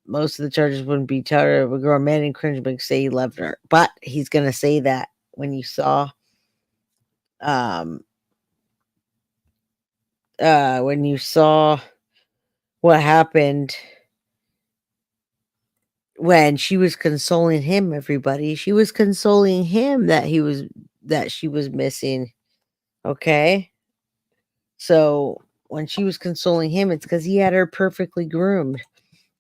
Most of the charges wouldn't be charged. Would grow man and cringe, but say he loved her. But he's gonna say that when you saw when you saw what happened when she was consoling him, everybody, she was consoling him that she was missing. Okay. So when she was consoling him, it's because he had her perfectly groomed.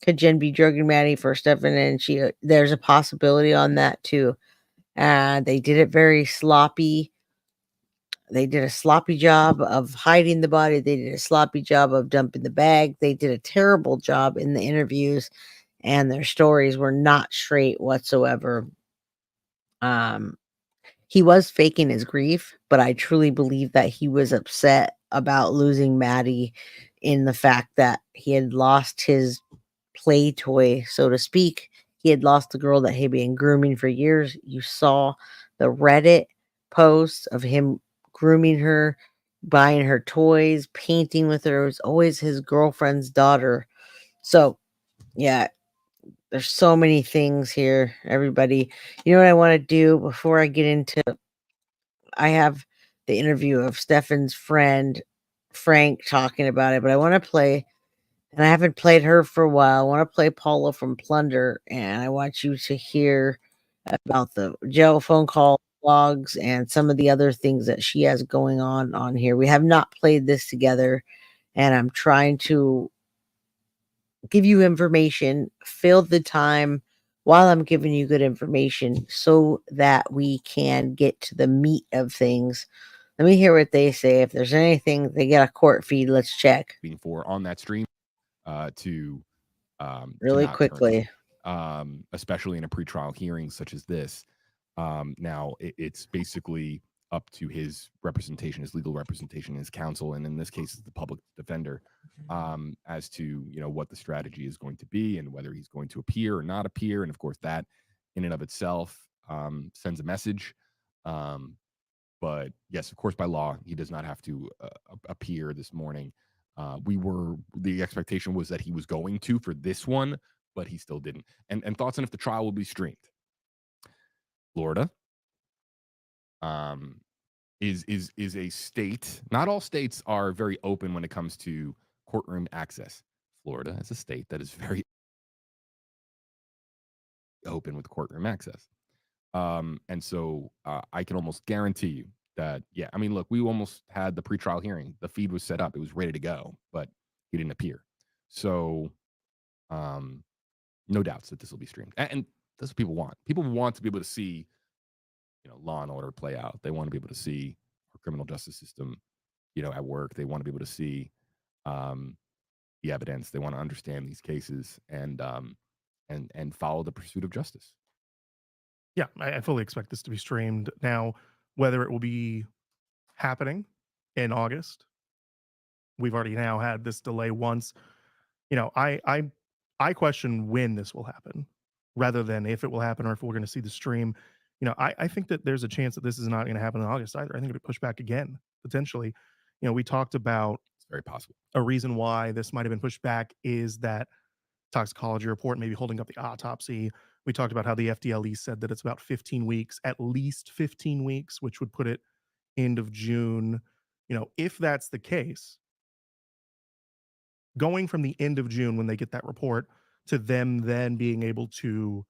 Could Jen be drugging Maddie for Stephan? And there's a possibility on that too. They did it very sloppy. They did a sloppy job of hiding the body. They did a sloppy job of dumping the bag. They did a terrible job in the interviews, and their stories were not straight whatsoever. He was faking his grief, but I truly believe that he was upset about losing Maddie, in the fact that he had lost his play toy, so to speak. He had lost the girl that he'd been grooming for years. You saw the Reddit posts of him grooming her, buying her toys, painting with her. It was always his girlfriend's daughter. So, yeah, there's so many things here, everybody. You know what I want to do before I get into, I have the interview of Stephan's friend Frank talking about it, but I want to play, and I haven't played her for a while. I want to play Paula from Plunder, and I want you to hear about the jail phone call logs and some of the other things that she has going on here. We have not played this together, and I'm trying to give you information, fill the time while I'm giving you good information so that we can get to the meat of things. Let me hear what they say. If there's anything, they get a court feed. Let's check. For on that stream to really not quickly, especially in a pretrial hearing such as this. Now it's basically up to his representation, his legal representation, his counsel, and in this case, the public defender, as to what the strategy is going to be and whether he's going to appear or not appear. And of course, that in and of itself sends a message. But yes, of course, by law, he does not have to appear this morning. The expectation was that he was going to for this one, but he still didn't. And thoughts on if the trial will be streamed? Florida is a state. Not all states are very open when it comes to courtroom access. Florida is a state that is very open with courtroom access. And so I can almost guarantee you that, yeah, I mean, look, we almost had the pretrial hearing. The feed was set up. It was ready to go, but he didn't appear. So no doubts that this will be streamed. And that's what people want. People want to be able to see, Law and Order play out. They want to be able to see our criminal justice system, at work. They want to be able to see the evidence. They want to understand these cases and follow the pursuit of justice. Yeah, I fully expect this to be streamed. Now, whether it will be happening in August, we've already now had this delay once. I question when this will happen rather than if it will happen or if we're going to see the stream. I think that there's a chance that this is not going to happen in August either. I think it'll be pushed back again, potentially. We talked about It's very possible. a reason why this might have been pushed back is that toxicology report maybe holding up the autopsy. We talked about how the FDLE said that it's about 15 weeks, at least 15 weeks, which would put it end of June. If that's the case, going from the end of June when they get that report to them then being able to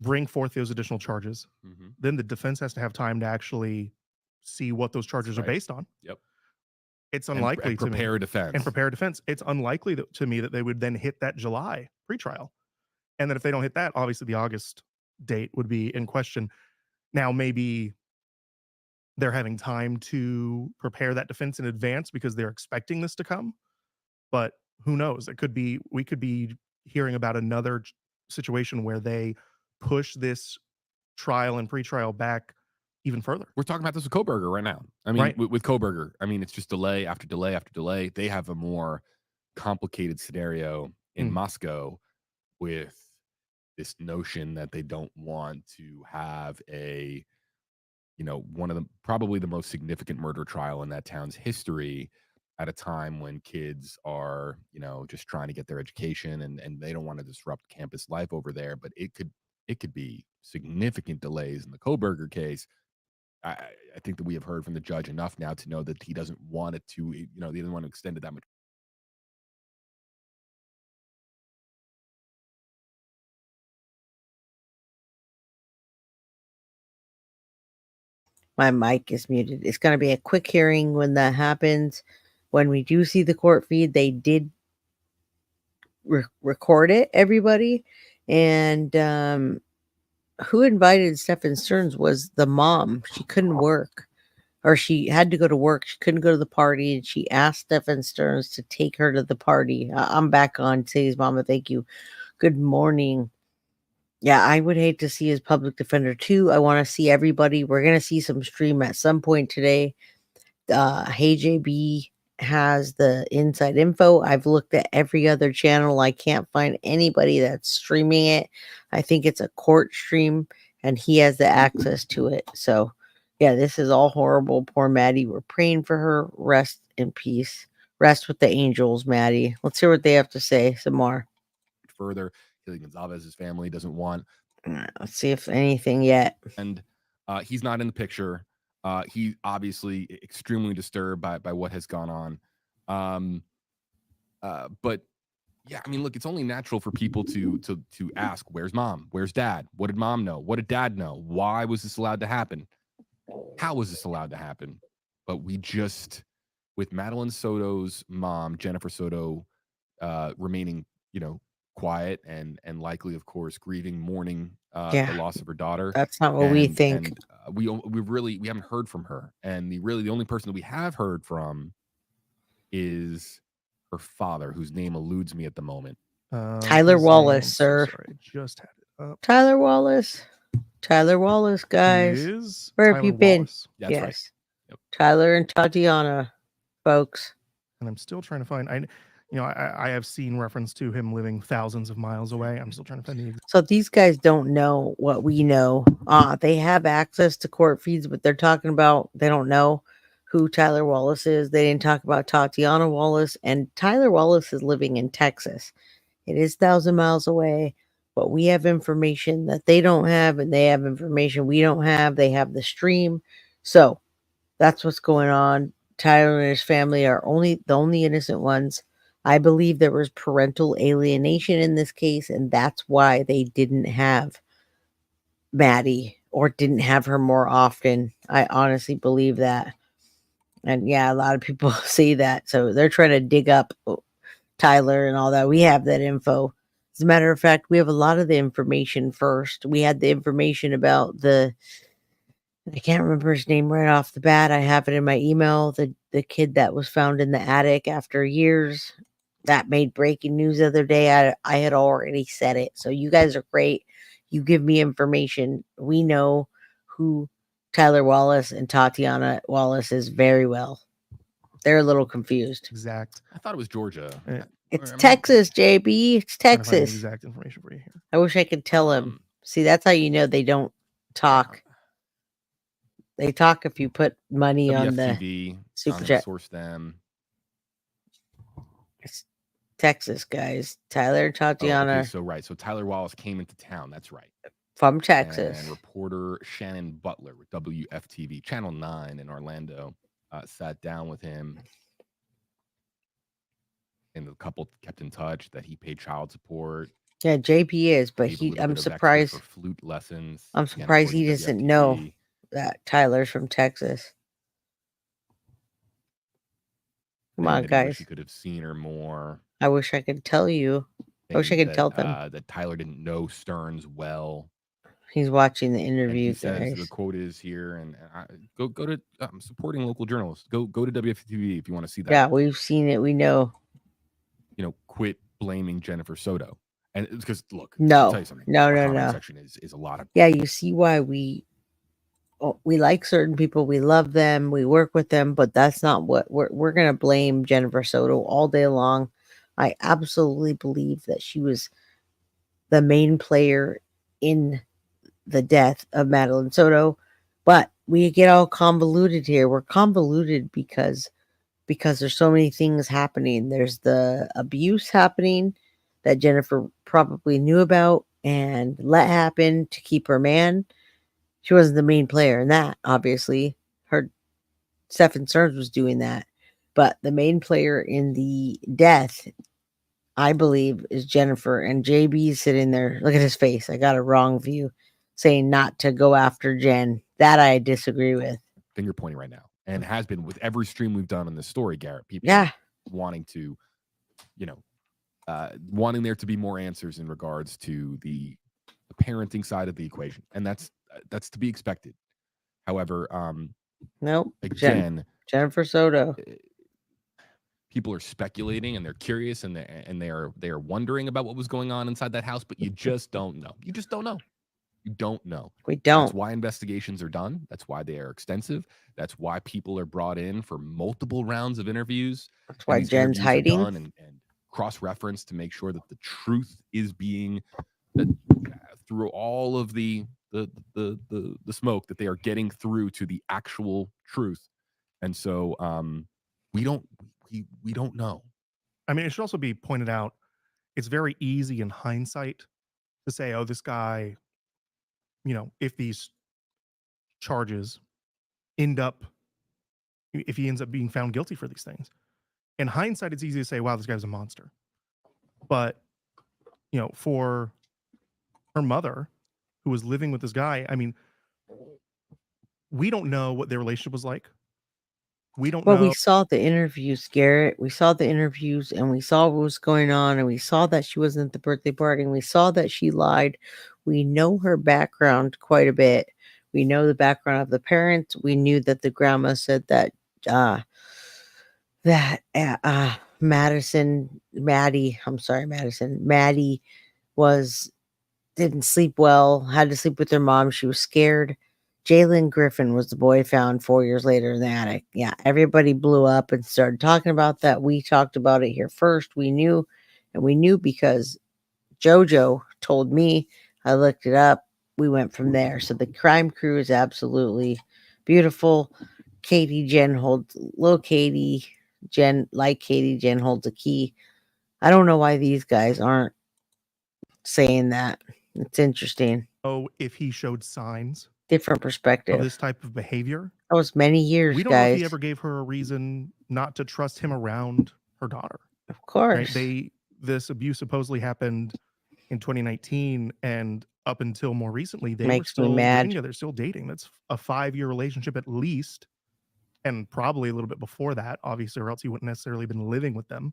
bring forth those additional charges, then the defense has to have time to actually see what those charges are based on. Yep. It's unlikely and prepare a defense. And prepare a defense. It's unlikely to me that they would then hit that July pretrial. And then if they don't hit that, obviously the August date would be in question. Now, maybe they're having time to prepare that defense in advance because they're expecting this to come. But who knows? We could be hearing about another situation where they push this trial and pretrial back even further. We're talking about this with Kohberger right now. I mean, Right. with Kohberger, I mean, it's just delay after delay after delay. They have a more complicated scenario in Moscow with this notion that they don't want to have a, one of the probably the most significant murder trial in that town's history at a time when kids are, just trying to get their education and they don't want to disrupt campus life over there. But it could be significant delays in the Kohberger case. I think that we have heard from the judge enough now to know that he doesn't want it to, he doesn't want to extend it that much. My mic is muted. It's going to be a quick hearing when that happens. When we do see the court feed, they did record it, everybody. And who invited Stephan Sterns was the mom. She couldn't work, or she had to go to work. She couldn't go to the party, and she asked Stephan Sterns to take her to the party. I'm back on Sadie's Mama. Thank you. Good morning. Yeah, I would hate to see his public defender too. I want to see everybody. We're going to see some stream at some point today. Hey JB has the inside info. I've looked at every other channel. I can't find anybody that's streaming it. I think it's a court stream and he has the access to it. So yeah, this is all horrible. Poor Maddie. We're praying for her. Rest in peace. Rest with the angels, Maddie. Let's hear what they have to say some more. Further, Gonzalez's family doesn't want. Let's see if anything yet. And he's not in the picture. He obviously extremely disturbed by what has gone on. But yeah, I mean, look, it's only natural for people to ask, where's mom? Where's dad? What did mom know? What did dad know? Why was this allowed to happen? How was this allowed to happen? But we just, with Madeline Soto's mom, Jennifer Soto, remaining, quiet and likely, of course, grieving, mourning the loss of her daughter. That's not what we think. And we haven't heard from her, and the only person that we have heard from is her father, whose name eludes me at the moment. Tyler Wallace, sir. Sorry, I just had it up. Tyler Wallace, guys. Where have you been? That's right. Yep. Tyler and Tatiana, folks. And I'm still trying to find. I have seen reference to him living thousands of miles away. I'm still trying to find the. So these guys don't know what we know. They have access to court feeds, but they're talking about, they don't know who Tyler Wallace is. They didn't talk about Tatiana Wallace, and Tyler Wallace is living in Texas. It is 1,000 miles away, but we have information that they don't have, and they have information we don't have. They have the stream. So that's what's going on. Tyler and his family are the only innocent ones. I believe there was parental alienation in this case, and that's why they didn't have Maddie or didn't have her more often. I honestly believe that. And yeah, a lot of people see that. So they're trying to dig up Tyler and all that. We have that info. As a matter of fact, we have a lot of the information first. We had the information about I can't remember his name right off the bat. I have it in my email. The kid that was found in the attic after years. That made breaking news the other day. I had already said it. So you guys are great. You give me information. We know who Tyler Wallace and Tatiana Wallace is very well. They're a little confused. Exact. I thought it was Georgia. It's Texas, JB. It's Trying to find the Texas. exact information for you here. I wish I could tell him. See, that's how you know they don't talk. They talk if you put money on the WFTV, super chat. Source them. It's Texas, guys. Tyler and Tatiana Okay, so right. So Tyler Wallace came into town. That's right. from Texas. And reporter Shannon Butler with WFTV, Channel 9 in Orlando, sat down with him. And the couple kept in touch that he paid child support. Yeah, JP is, but I'm surprised. For flute lessons. I'm surprised he doesn't know that Tyler's from Texas. Come on, guys. You could have seen her more. I wish I could tell you. I wish I could tell them that Tyler didn't know Sterns well. He's watching the interview. He says the quote is here, and go to supporting local journalists. Go to WFTV if you want to see that. Yeah, we've seen it. We know. Quit blaming Jennifer Soto, and because look, no, I'll tell you something. No. Section is a lot of. Yeah, you see why we like certain people. We love them. We work with them, but that's not what we're going to blame Jennifer Soto all day long. I absolutely believe that she was the main player in the death of Madeline Soto, but we get all convoluted here. We're convoluted because there's so many things happening. There's the abuse happening that Jennifer probably knew about and let happen to keep her man. She wasn't the main player in that, obviously. Stephan Sterns was doing that. But the main player in the death, I believe, is Jennifer. And JB sitting there. Look at his face. I got a wrong view. Saying not to go after Jen. That I disagree with. Finger pointing right now. And has been with every stream we've done on this story, Garrett. People wanting to, wanting there to be more answers in regards to the parenting side of the equation. And that's to be expected. However, nope. Again, Jennifer Soto. People are speculating and they're curious and they are wondering about what was going on inside that house, but you just don't know. You just don't know. You don't know. We don't. That's why investigations are done. That's why they are extensive. That's why people are brought in for multiple rounds of interviews. That's why Jen's hiding. And cross-reference to make sure that the truth is being through all of the smoke, that they are getting through to the actual truth. And so we don't know. I mean, it should also be pointed out, it's very easy in hindsight to say, oh, this guy, if these charges if he ends up being found guilty for these things. In hindsight, it's easy to say, wow, this guy's a monster. But, for her mother, who was living with this guy, I mean, we don't know what their relationship was like. We don't know. We saw the interviews, Garrett. We saw the interviews and we saw what was going on, and we saw that she wasn't at the birthday party, and we saw that she lied. We know her background quite a bit. We know the background of the parents. We knew that the grandma said that Maddie didn't sleep well, had to sleep with her mom. She was scared. Jalen Griffin was the boy found 4 years later in the attic. Yeah, everybody blew up and started talking about that. We talked about it here first. We knew because JoJo told me. I looked it up. We went from there. So the crime crew is absolutely beautiful. Jen holds a key. I don't know why these guys aren't saying that. It's interesting. Oh, if he showed signs Different of perspective. this type of behavior, That was many years, we don't know if guys. he ever gave her a reason not to trust him around her daughter. Of course. Right? This abuse supposedly happened in 2019, and up until more recently, they were Makes me still mad. living together, still dating. That's a 5-year relationship at least, and probably a little bit before that, obviously, or else he wouldn't necessarily been living with them.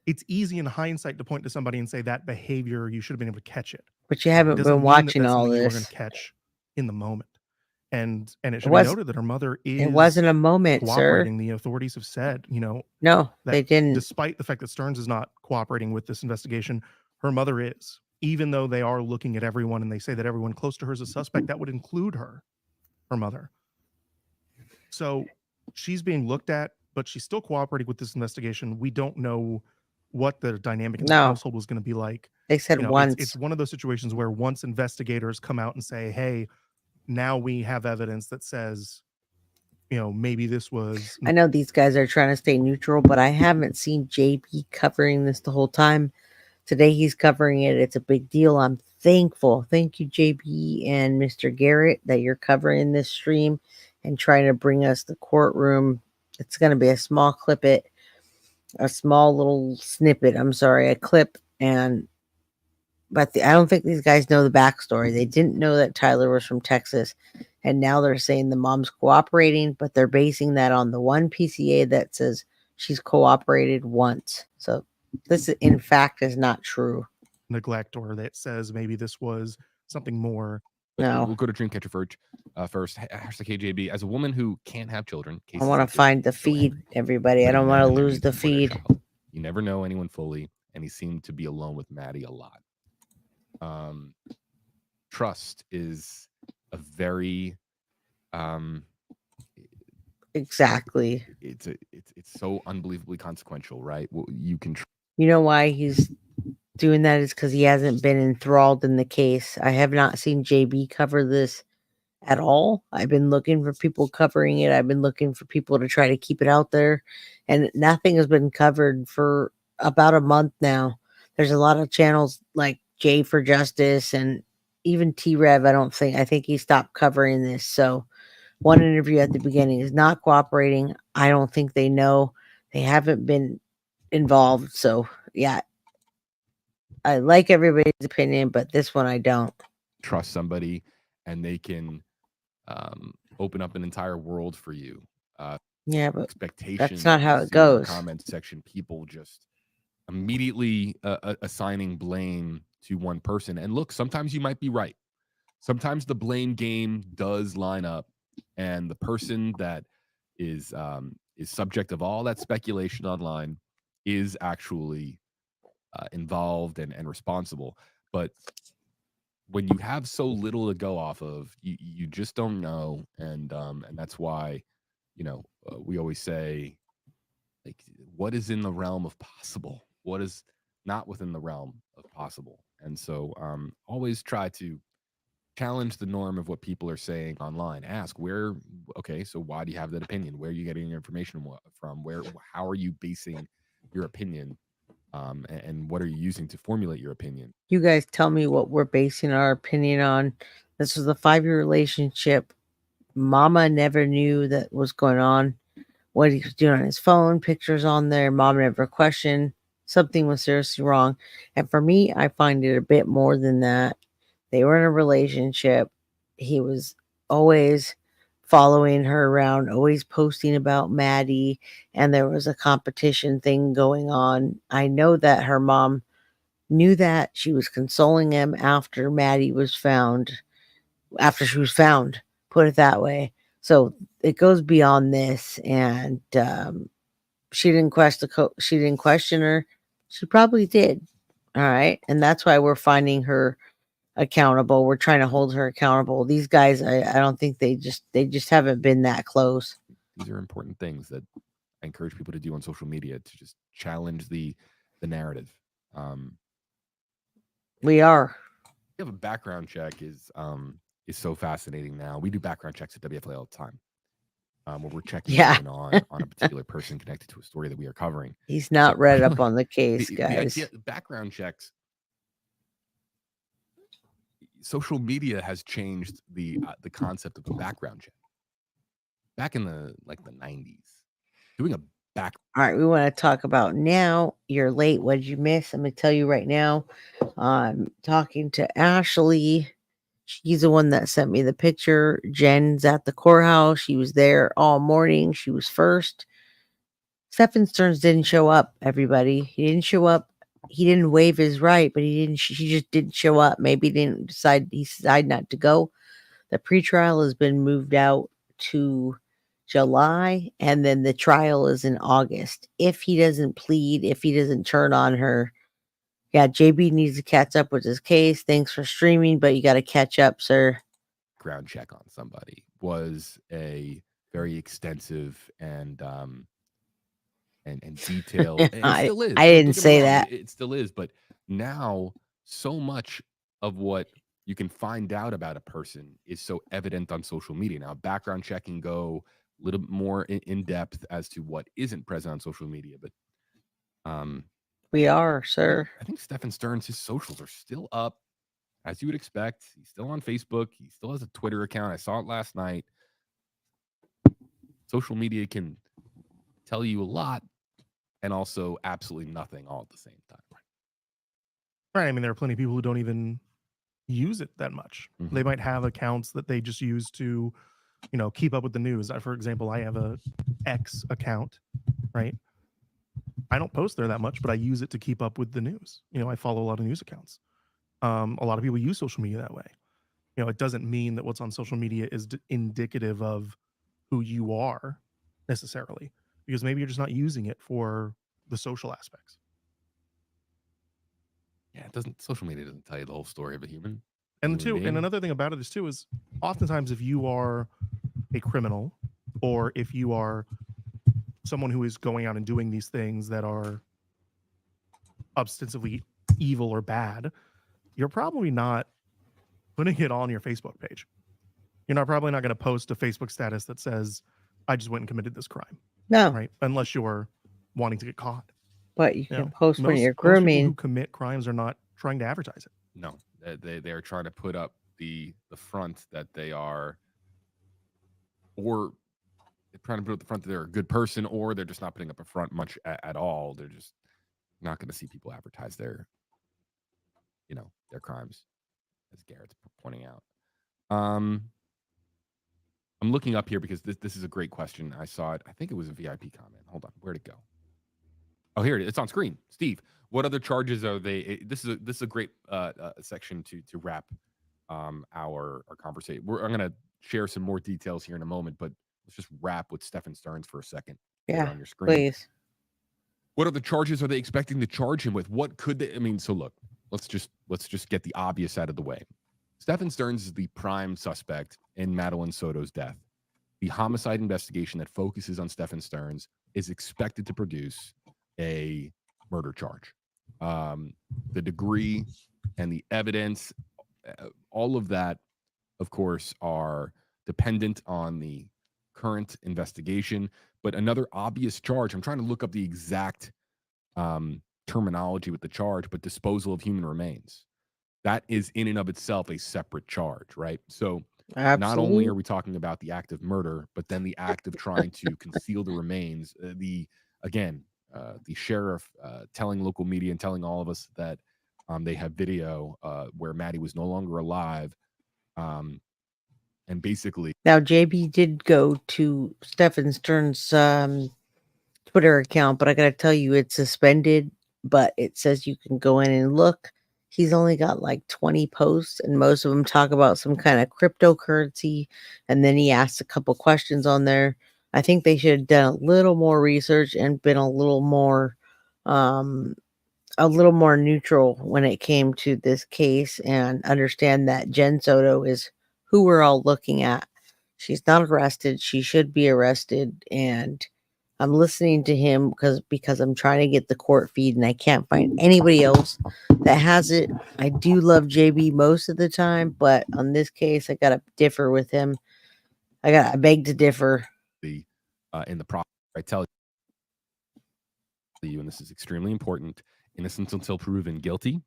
It's easy in hindsight to point to somebody and say that behavior, you should have been able to catch it. But you It haven't doesn't been mean that watching that's all something you were going this. to catch in the moment. And it should be was- noted that her mother is It wasn't a moment, sir. cooperating. The authorities have said, No, that they didn't. despite the fact that Stearns is not cooperating with this investigation, her mother is. Even though they are looking at everyone and they say that everyone close to her is a suspect, that would include her mother. So she's being looked at, but she's still cooperating with this investigation. We don't know what the dynamic in the No. household was going to be like. They said once. It's one of those situations where once investigators come out and say, hey, now we have evidence that says, maybe this was. I know these guys are trying to stay neutral, but I haven't seen JB covering this the whole time. Today he's covering it. It's a big deal. I'm thankful. Thank you, JB and Mr. Garrett, that you're covering this stream and trying to bring us the courtroom. It's going to be a small a small little snippet. I'm sorry, a clip. But I don't think these guys know the backstory. They didn't know that Tyler was from Texas. And now they're saying the mom's cooperating, but they're basing that on the one PCA that says she's cooperated once. So this, in fact, is not true. Neglect, or that says maybe this was something more. But No. We'll go to Dreamcatcher first. Hashtag KJB. As a woman who can't have children, I want to find the feed, everybody. I don't want to lose the feed. You never know anyone fully, and he seemed to be alone with Maddie a lot. Trust is a very exactly. It's so unbelievably consequential, right? Well, you can. You know why he's doing that is because he hasn't been enthralled in the case. I have not seen JB cover this at all. I've been looking for people covering it. I've been looking for people to try to keep it out there, and nothing has been covered for about a month now. There's a lot of channels like J for Justice and even T-Rev. I think he stopped covering this. So one interview at the beginning is not cooperating. I don't think they know. They haven't been involved. So yeah, I like everybody's opinion, but this one I don't. Trust somebody and they can open up an entire world for you. Yeah, but expectations. That's not how it goes. Comment section, people just immediately assigning blame to one person. And look, sometimes you might be right. Sometimes the blame game does line up, and the person that is subject of all that speculation online is actually involved and responsible. But when you have so little to go off of, you just don't know, and that's why, we always say, like, what is in the realm of possible? What is not within the realm of possible? And so always try to challenge the norm of what people are saying online. Ask so why do you have that opinion? Where are you getting your information from? How are you basing your opinion? And what are you using to formulate your opinion? You guys tell me what we're basing our opinion on. This was a 5-year relationship. Mama never knew that was going on. What he was doing on his phone, pictures on there. Mom never questioned. Something was seriously wrong. And for me, I find it a bit more than that. They were in a relationship. He was always following her around, always posting about Maddie, and there was a competition thing going on. I know that her mom knew that. She was consoling him after Maddie was found, after she was found, put it that way. So it goes beyond this, and she didn't question her. She probably did. All right, and that's why we're finding her accountable. We're trying to hold her accountable. These guys, I don't think they just haven't been that close. These are important things that I encourage people to do on social media, to just challenge the narrative. We are. We have a background check is so fascinating now. We do background checks at WFLA all the time. where we're checking Yeah. in on a particular person connected to a story that we are covering. He's not So, read up really, on the case, the guys. idea, background checks. Social media has changed the concept of a background check. Back in the 90s, doing a back. All right, we want to talk about now. You're late. What did you miss? I'm going to tell you right now. I'm talking to Ashley. She's the one that sent me the picture. Jen's at the courthouse. She was there all morning. She was first. Stephan Sterns didn't show up, everybody. He didn't show up. He didn't waive his right, but he just didn't show up. Maybe he decided not to go. The pretrial has been moved out to July, and then the trial is in August. If he doesn't plead, if he doesn't turn on her, yeah, JB needs to catch up with his case. Thanks for streaming, but you got to catch up, sir. Ground check on somebody was a very extensive and detailed. It still is. I didn't say that. It still is, but now so much of what you can find out about a person is so evident on social media. Now, background check can go a little bit more in depth as to what isn't present on social media, but we are, sir. I think Stephan Sterns, his socials are still up, as you would expect. He's still on Facebook. He still has a Twitter account. I saw it last night. Social media can tell you a lot and also absolutely nothing all at the same time. Right. I mean, there are plenty of people who don't even use it that much. Mm-hmm. They might have accounts that they just use to, keep up with the news. For example, I have a X account, right? I don't post there that much, but I use it to keep up with the news. I follow a lot of news accounts. A lot of people use social media that way. It doesn't mean that what's on social media is indicative of who you are necessarily, because maybe you're just not using it for the social aspects. Yeah, social media doesn't tell you the whole story of a human. And another thing about it is oftentimes if you are a criminal or if you are someone who is going out and doing these things that are ostensibly evil or bad, you're probably not putting it on your Facebook page. You're probably not going to post a Facebook status that says, I just went and committed this crime. No. Right? Unless you're wanting to get caught. But you can post when you're grooming. Most people who commit crimes are not trying to advertise it. No, they are trying to put up the front that they are, or they're trying to put up the front that they're a good person, or they're just not putting up a front much at all. They're just not going to see people advertise their crimes, as Garrett's pointing out. I'm looking up here because this is a great question. I saw it. I think it was a VIP comment. Hold on, where'd it go? Oh, here it is. It's on screen. Steve, what other charges are they? This is a great section to wrap our conversation. I'm going to share some more details here in a moment, but let's just wrap with Stephan Sterns for a second. Yeah, on your screen. Please. What other charges are they expecting to charge him with? What could they? I mean, so look, let's just get the obvious out of the way. Stephan Sterns is the prime suspect in Madeline Soto's death. The homicide investigation that focuses on Stephan Sterns is expected to produce a murder charge. The degree and the evidence, all of that, of course, are dependent on the current investigation. But another obvious charge, I'm trying to look up the exact terminology with the charge, but disposal of human remains. That is in and of itself a separate charge, right? So not only are we talking about the act of murder, but then the act of trying to conceal the remains. The sheriff telling local media and telling all of us that they have video where Maddie was no longer alive. And basically, now JB did go to Stephan Sterns' Twitter account, but I got to tell you, it's suspended, but it says you can go in and look. He's only got like 20 posts, and most of them talk about some kind of cryptocurrency. And then he asks a couple questions on there. I think they should have done a little more research and been a little more neutral when it came to this case, and understand that Jen Soto is who we're all looking at. She's not arrested. She should be arrested. And I'm listening to him because I'm trying to get the court feed, and I can't find anybody else that has it. I do love JB most of the time, but on this case, I got to differ with him. I beg to differ. The in the process. I tell you, and this is extremely important, innocent until proven guilty.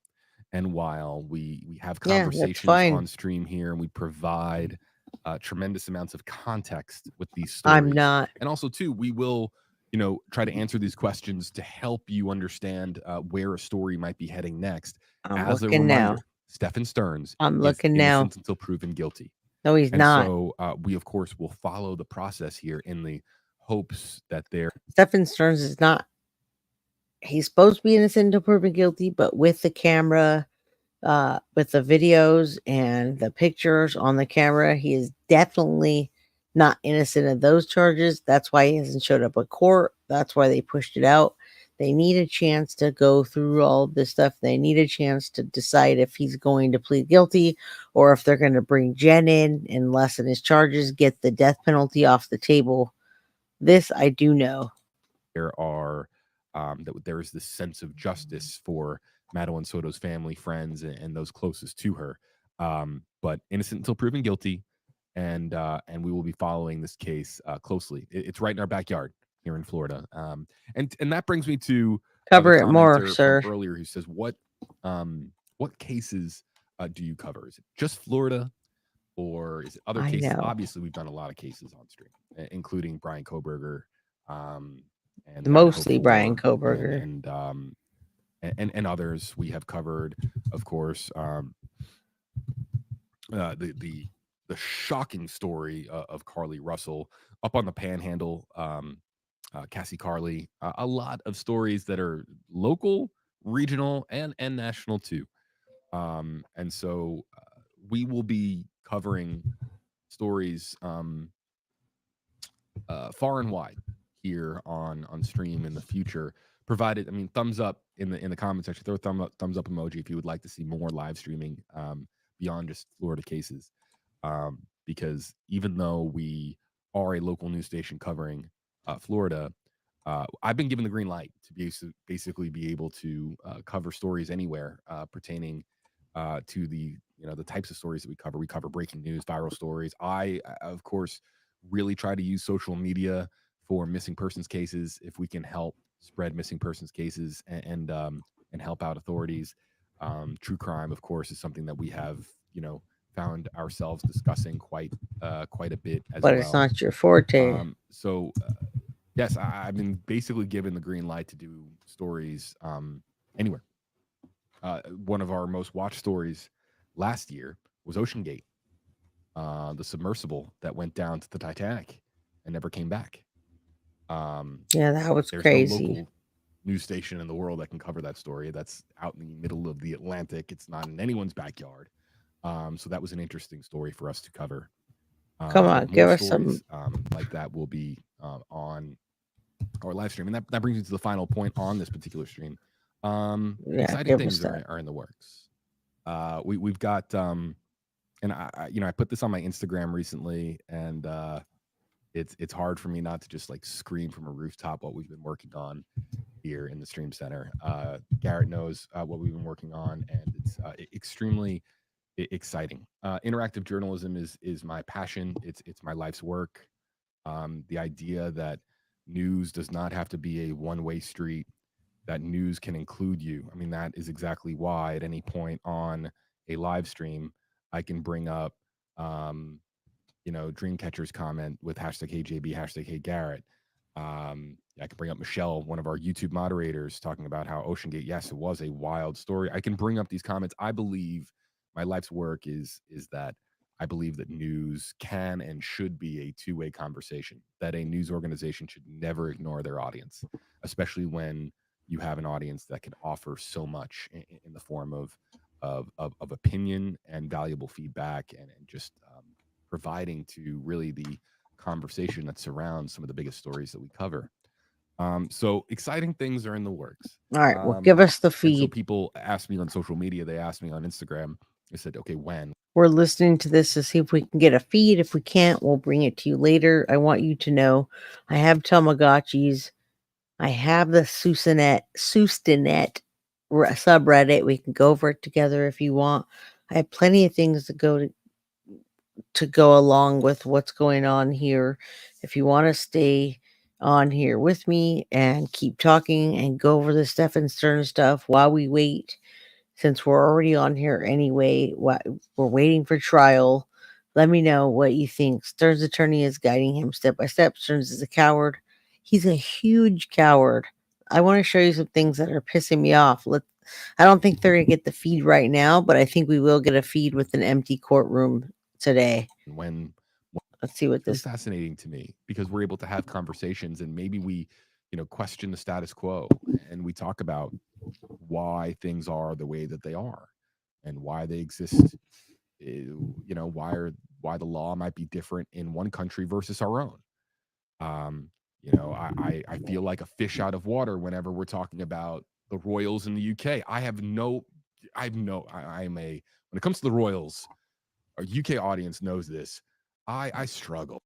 And while we have Yeah, that's conversations fine. on stream here and we provide tremendous amounts of context with these I'm stories, not. and also too, we will, you know, try to answer these questions to help you understand where a story might be heading next. I'm As a looking now. reminder, Stephan Sterns I'm is looking now. innocent until proven guilty. No, he's And not. so we, of course, will follow the process here in the hopes that there Stephan Sterns is not. He's supposed to be innocent until proven guilty, but with the camera, with the videos and the pictures on the camera, he is definitely not innocent of those charges. That's why he hasn't showed up at court. That's why they pushed it out. They need a chance to go through all of this stuff. They need a chance to decide if he's going to plead guilty or if they're going to bring Jen in and lessen his charges, get the death penalty off the table. This I do know. are that there is this sense of justice for Madeline Soto's family, friends, and those closest to her. But innocent until proven guilty, and we will be following this case closely. It's right in our backyard here in Florida. And that brings me to Cover the it more, commenter sir. from earlier who says, what cases do you cover? Is it just Florida, or is it other I cases? know. Obviously, we've done a lot of cases on stream, including Brian Koberger, and Mostly Idaho Brian 4, Koberger. and others we have covered, of course. The shocking story of Carly Russell up on the Panhandle, Cassie Carly. A lot of stories that are local, regional, and national too. And so we will be covering stories far and wide here on stream in the future. Provided, I mean, thumbs up in the comment section. Throw a thumbs up emoji if you would like to see more live streaming beyond just Florida cases. Because even though we are a local news station covering Florida, I've been given the green light to basically be able to cover stories anywhere pertaining to the types of stories that we cover. We cover breaking news, viral stories. I, of course, really try to use social media for missing persons cases if we can help spread missing persons cases and help out authorities. True crime, of course, is something that we have found ourselves discussing quite a bit as But well. it's not your forte. So yes, I've been basically given the green light to do stories anywhere. One of our most watched stories last year was Ocean Gate, the submersible that went down to the Titanic and never came back. Yeah, that was There's crazy. no local news station in the world that can cover that story. That's out in the middle of the Atlantic. It's not in anyone's backyard. So that was an interesting story for us to cover. Come on, More give us stories some. like that will be on our live stream. And that brings me to the final point on this particular stream. Exciting things are in the works. We've got and I put this on my Instagram recently, and it's hard for me not to just like scream from a rooftop what we've been working on here in the stream center. Garrett knows what we've been working on, and it's extremely exciting. Interactive journalism is my passion. It's my life's work. The idea that news does not have to be a one-way street, that news can include you. I mean, that is exactly why at any point on a live stream, I can bring up, Dreamcatcher's comment with #HeyJB, #HeyGarrett. I can bring up Michelle, one of our YouTube moderators, talking about how Ocean Gate, yes, it was a wild story. I can bring up these comments. I believe my life's work is that I believe that news can and should be a two-way conversation, that a news organization should never ignore their audience, especially when you have an audience that can offer so much in the form of opinion and valuable feedback, and just providing to really the conversation that surrounds some of the biggest stories that we cover. So exciting things are in the works. All right, well, give us the And so feed. people ask me on social media, they asked me on Instagram, they said, okay, when? We're listening to this to see if we can get a feed. If we can't, we'll bring it to you later. I want you to know I have Tamagotchis. I have the Sustanet subreddit. We can go over it together if you want. I have plenty of things to go along with what's going on here. If you want to stay on here with me and keep talking and go over the Stephan Sterns stuff while we wait, since we're already on here anyway. We're waiting for trial. Let me know what you think. Stearns' attorney is guiding him step by step. Stearns is a coward. He's a huge coward. I want to show you some things that are pissing me off. I don't think they're going to get the feed right now, but I think we will get a feed with an empty courtroom today. When Let's see what it's really this. fascinating to me, because we're able to have conversations and maybe we, question the status quo, and we talk about why things are the way that they are and why they exist. Why the law might be different in one country versus our own. I feel like a fish out of water whenever we're talking about the Royals in the UK. When it comes to the Royals, our UK audience knows this. I struggle.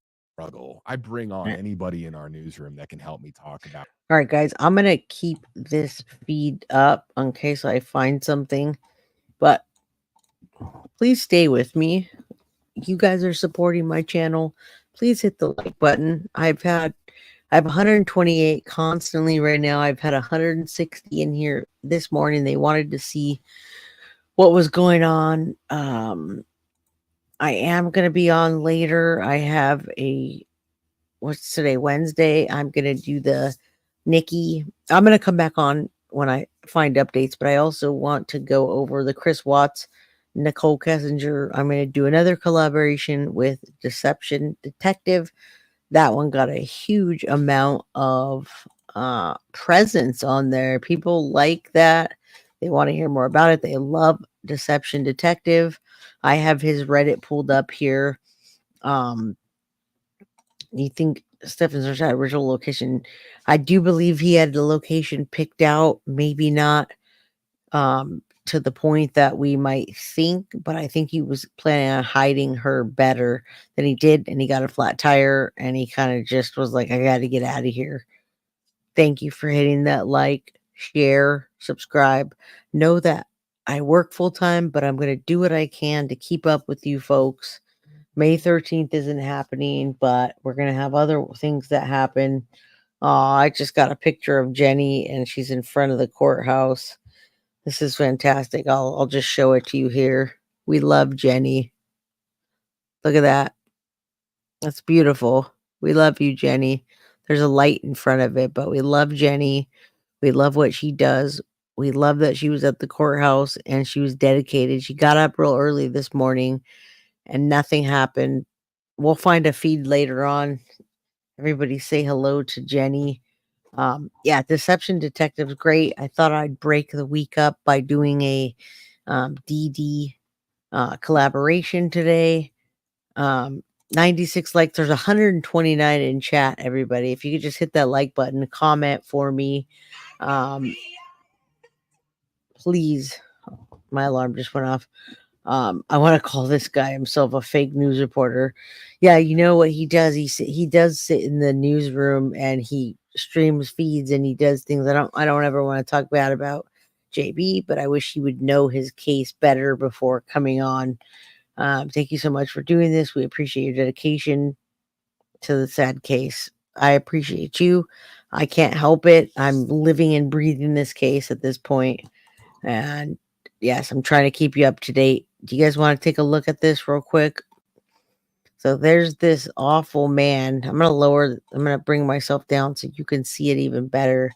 I bring on anybody in our newsroom that can help me talk about. All right, guys, I'm going to keep this feed up in case I find something, but please stay with me. You guys are supporting my channel. Please hit the like button. I have 128 constantly right now. I've had 160 in here this morning. They wanted to see what was going on. I am going to be on later. I have what's today? Wednesday. I'm going to do the Nikki. I'm going to come back on when I find updates, but I also want to go over the Chris Watts, Nicole Kessinger. I'm going to do another collaboration with Deception Detective. That one got a huge amount of presence on there. People like that. They want to hear more about it. They love Deception Detective. I have his Reddit pulled up here. You think Stephan Sterns had original location? I do believe he had the location picked out. Maybe not to the point that we might think, but I think he was planning on hiding her better than he did, and he got a flat tire, and he kind of just was like, I got to get out of here. Thank you for hitting that like, share, subscribe. Know that I work full time, but I'm going to do what I can to keep up with you folks. May 13th isn't happening, but we're going to have other things that happen. I just got a picture of Jenny, and she's in front of the courthouse. This is fantastic. I'll just show it to you here. We love Jenny. Look at that. That's beautiful. We love you, Jenny. There's a light in front of it, but we love Jenny. We love what she does. We love that she was at the courthouse and she was dedicated. She got up real early this morning and nothing happened. We'll find a feed later on. Everybody say hello to Jenny. Yeah, Deception Detective's great. I thought I'd break the week up by doing a DD collaboration today. 96 likes. There's 129 in chat, everybody. If you could just hit that like button, comment for me. Please. My alarm just went off. I want to call this guy himself a fake news reporter. Yeah, you know what he does? He does sit in the newsroom and he streams feeds and he does things. I don't ever want to talk bad about JB, but I wish he would know his case better before coming on. Thank you so much for doing this. We appreciate your dedication to the sad case. I appreciate you. I can't help it. I'm living and breathing this case at this point. And yes, I'm trying to keep you up to date. Do you guys want to take a look at this real quick? So there's this awful man. I'm going to bring myself down so you can see it even better.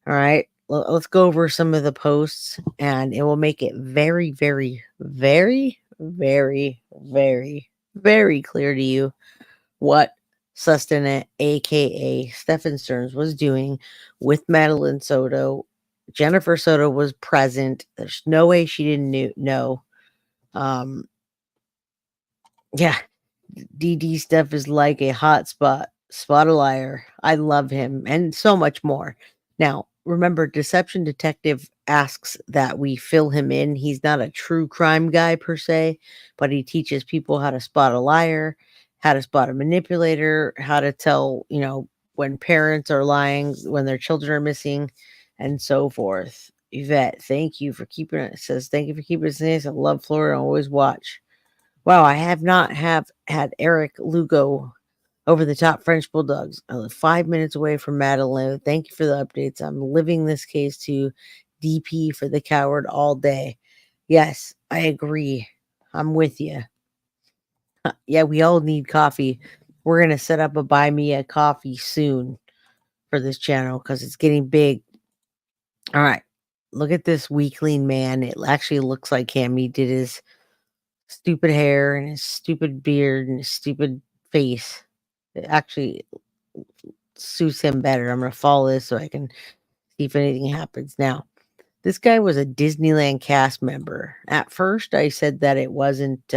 All right. Let's go over some of the posts and it will make it very, very, very, very, very, very clear to you what Sustenant, aka Stephan Sterns, was doing with Madeline Soto. Jennifer Soto was present. There's no way she didn't know. Yeah, DD stuff is like a hot spot. Spot a liar. I love him and so much more. Now, remember, Deception Detective asks that we fill him in. He's not a true crime guy per se, but he teaches people how to spot a liar, how to spot a manipulator, how to tell, when parents are lying, when their children are missing, and so forth. Yvette, thank you for keeping it. Says, thank you for keeping it nice. I love Florida. I always watch. Wow, I have not had Eric Lugo over the top French bulldogs. I live 5 minutes away from Madeline. Thank you for the updates. I'm living this case to DP for the coward all day. Yes, I agree. I'm with you. Yeah, we all need coffee. We're going to set up a buy me a coffee soon for this channel because it's getting big. All right. Look at this weakling man. It actually looks like him. He did his stupid hair and his stupid beard and his stupid face. It actually suits him better. I'm going to follow this so I can see if anything happens. Now, this guy was a Disneyland cast member. At first, I said that it wasn't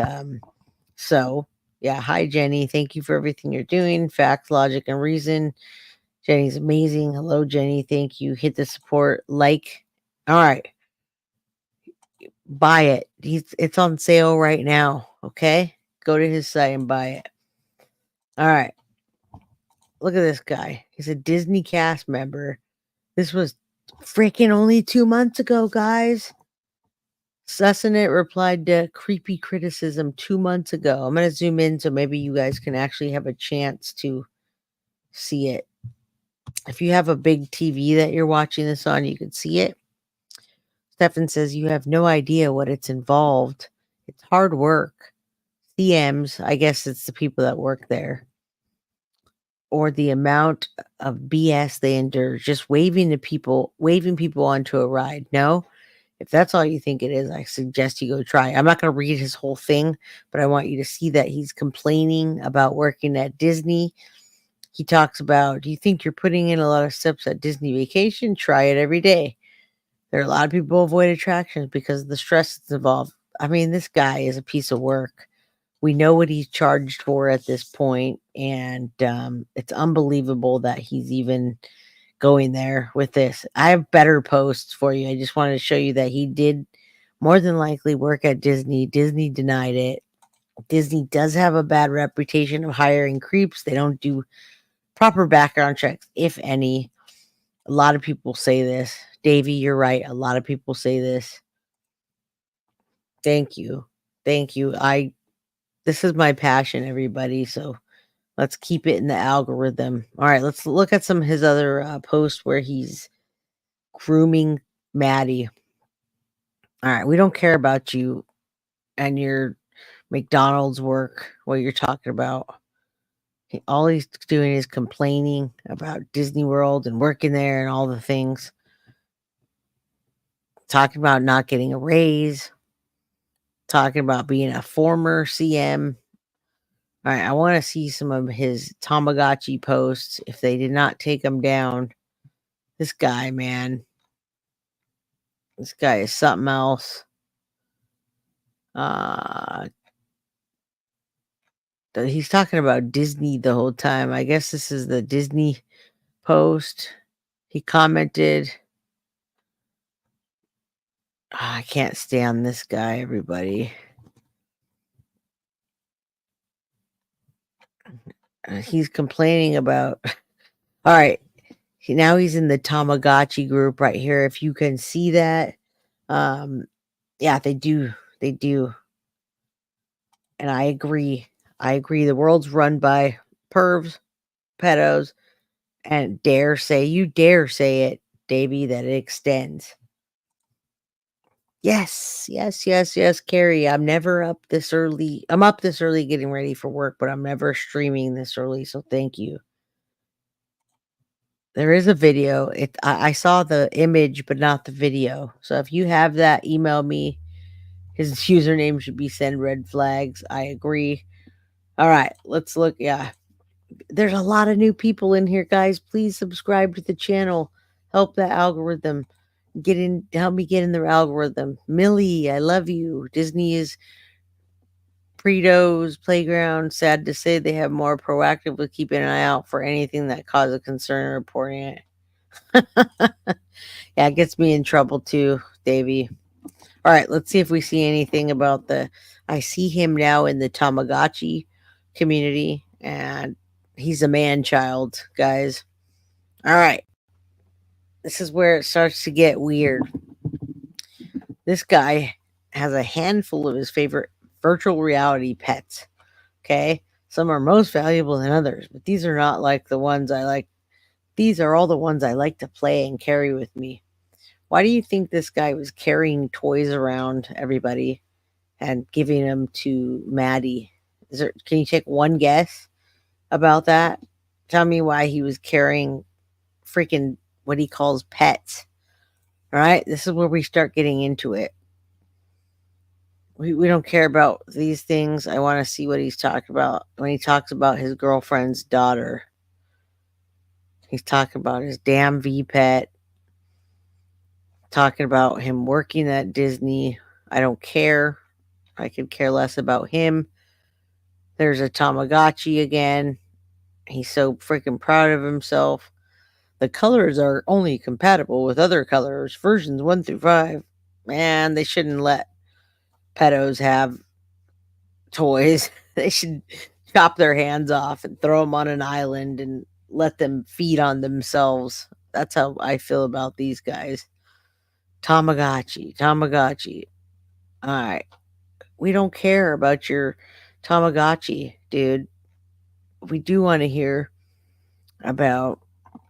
so. Yeah, hi, Jenny. Thank you for everything you're doing. Facts, logic, and reason. Jenny's amazing. Hello, Jenny. Thank you. Hit the support. Like. All right. Buy it. It's on sale right now. Okay? Go to his site and buy it. All right. Look at this guy. He's a Disney cast member. This was freaking only 2 months ago, guys. Sussonate replied to creepy criticism 2 months ago. I'm going to zoom in so maybe you guys can actually have a chance to see it. If you have a big TV that you're watching this on, you can see it. Stephan says you have no idea what it's involved. It's hard work. CMs, I guess it's the people that work there. Or the amount of BS they endure just waving people onto a ride. No, if that's all you think it is, I suggest you go try. I'm not going to read his whole thing, but I want you to see that he's complaining about working at Disney. He talks about, do you think you're putting in a lot of steps at Disney Vacation? Try it every day. There are a lot of people who avoid attractions because of the stress that's involved. I mean, this guy is a piece of work. We know what he's charged for at this point, and it's unbelievable that he's even going there with this. I have better posts for you. I just wanted to show you that he did more than likely work at Disney. Disney denied it. Disney does have a bad reputation of hiring creeps. They don't do proper background checks, if any. A lot of people say this. Davey, you're right. A lot of people say this. Thank you. Thank you. This is my passion, everybody. So let's keep it in the algorithm. All right, let's look at some of his other posts where he's grooming Maddie. All right, we don't care about you and your McDonald's work, what you're talking about. All he's doing is complaining about Disney World and working there and all the things. Talking about not getting a raise. Talking about being a former CM. All right, I want to see some of his Tamagotchi posts if they did not take him down. This guy, man. This guy is something else. He's talking about Disney the whole time. I guess this is the Disney post. He commented. I can't stand this guy, everybody. He's complaining about. All right. Now he's in the Tamagotchi group right here. If you can see that. Yeah, they do. They do. And I agree. I agree. The world's run by pervs, pedos, and you dare say it, Davey, that it extends. Yes, Carrie. I'm never up this early. I'm up this early getting ready for work, but I'm never streaming this early. So thank you. There is a video. I saw the image, but not the video. So if you have that, email me. His username should be send red flags. I agree. All right, let's look. Yeah, there's a lot of new people in here, guys. Please subscribe to the channel. Help the algorithm. Help me get in their algorithm. Millie, I love you. Disney is Predo's playground. Sad to say they have more proactive with keeping an eye out for anything that causes concern and reporting it. Yeah, it gets me in trouble too, Davey. All right, let's see if we see anything about I see him now in the Tamagotchi community, and he's a man-child, guys. All right. This is where it starts to get weird. This guy has a handful of his favorite virtual reality pets. Okay. Some are most valuable than others, but these are not like the ones I like. These are all the ones I like to play and carry with me. Why do you think this guy was carrying toys around everybody and giving them to Maddie? Can you take one guess about that? Tell me why he was carrying freaking what he calls pets. All right, this is where we start getting into it. We don't care about these things. I want to see what he's talking about when he talks about his girlfriend's daughter. He's talking about his damn V pet, talking about him working at Disney. I don't care. I could care less about him. There's a Tamagotchi again. He's so freaking proud of himself. The colors are only compatible with other colors, versions 1 through 5. Man, they shouldn't let pedos have toys. They should chop their hands off and throw them on an island and let them feed on themselves. That's how I feel about these guys. Tamagotchi, Tamagotchi. All right. We don't care about your Tamagotchi, dude. We do want to hear about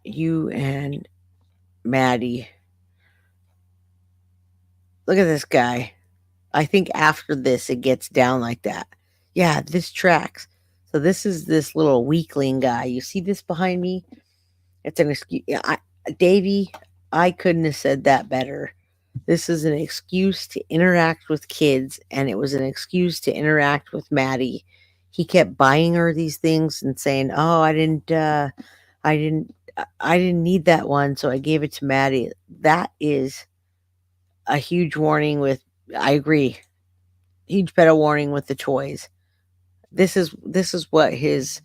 you and Maddie. Look at this guy. I think after this, it gets down like that. Yeah, this tracks. So this is this little weakling guy. You see this behind me? It's an excuse. Davey, I couldn't have said that better. This is an excuse to interact with kids, and it was an excuse to interact with Maddie. He kept buying her these things and saying, "Oh, I didn't need that one, so I gave it to Maddie." That is a huge warning. I agree, huge pedo warning with the toys. This is what his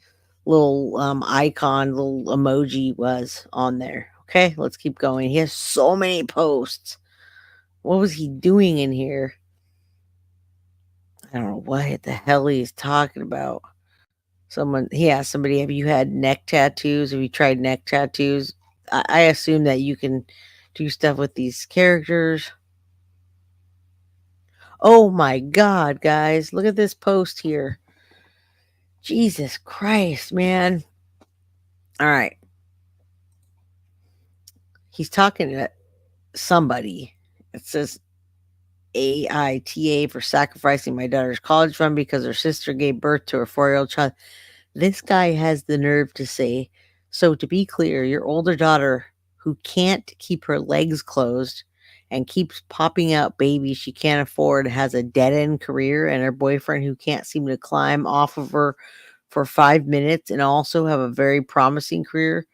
little icon, little emoji was on there. Okay, let's keep going. He has so many posts. What was he doing in here? I don't know what the hell he's talking about. Somebody, have you had neck tattoos? Have you tried neck tattoos? I assume that you can do stuff with these characters. Oh my God, guys, look at this post here. Jesus Christ, man. All right. He's talking to somebody. It says AITA for sacrificing my daughter's college fund because her sister gave birth to her 4-year-old child. This guy has the nerve to say, so to be clear, your older daughter who can't keep her legs closed and keeps popping out babies she can't afford has a dead-end career, and her boyfriend who can't seem to climb off of her for 5 minutes and also have a very promising career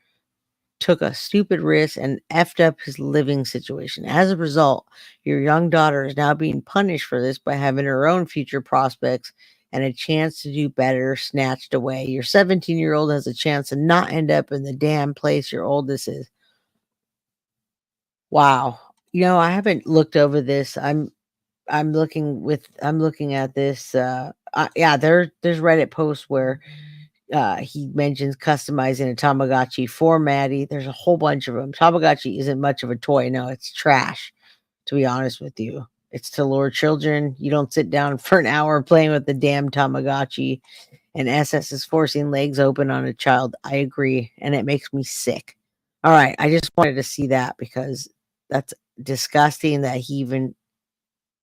took a stupid risk and effed up his living situation. As a result, your young daughter is now being punished for this by having her own future prospects and a chance to do better snatched away. Your 17-year-old has a chance to not end up in the damn place your oldest is. Wow. I haven't looked over this. I'm looking at this. Yeah, there's Reddit posts where he mentions customizing a Tamagotchi for Maddie. There's a whole bunch of them. Tamagotchi isn't much of a toy. No, it's trash, to be honest with you. It's to lure children. You don't sit down for an hour playing with the damn Tamagotchi. And SS is forcing legs open on a child. I agree. And it makes me sick. All right. I just wanted to see that because that's disgusting that he even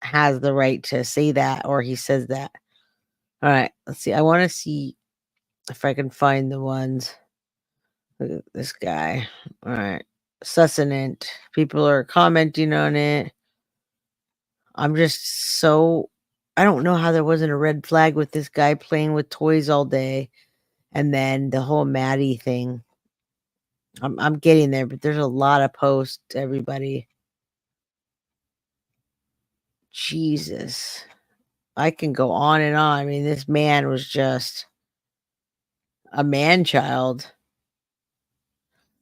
has the right to say that or he says that. All right. Let's see. I want to see if I can find the ones. Look at this guy. All right. Sussonant. People are commenting on it. I'm just so. I don't know how there wasn't a red flag with this guy playing with toys all day. And then the whole Maddie thing. I'm getting there, but there's a lot of posts, everybody. Jesus. I can go on and on. I mean, this man was just a man child.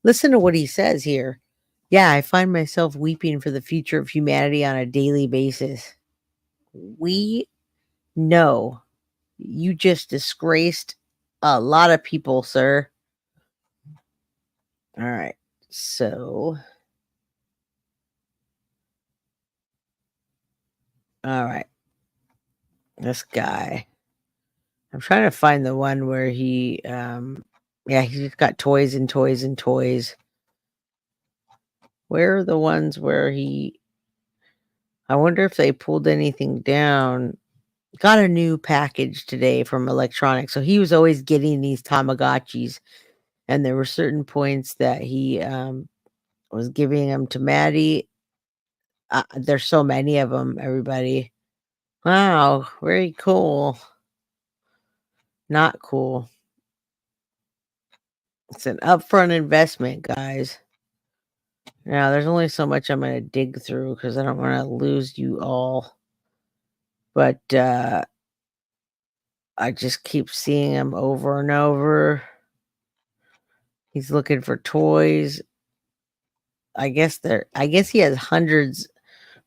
Listen to what he says here. Yeah, I find myself weeping for the future of humanity on a daily basis. We know you just disgraced a lot of people, sir. All right. So, all right. This guy. I'm trying to find the one where he, yeah, he's just got toys and toys and toys. Where are the ones where he, I wonder if they pulled anything down. Got a new package today from electronics. So he was always getting these Tamagotchis, and there were certain points that he was giving them to Maddie. There's so many of them, everybody. Wow, very cool. Not cool. It's an upfront investment, guys. Now, there's only so much I'm going to dig through because I don't want to lose you all. But I just keep seeing him over and over. He's looking for toys. I guess he has hundreds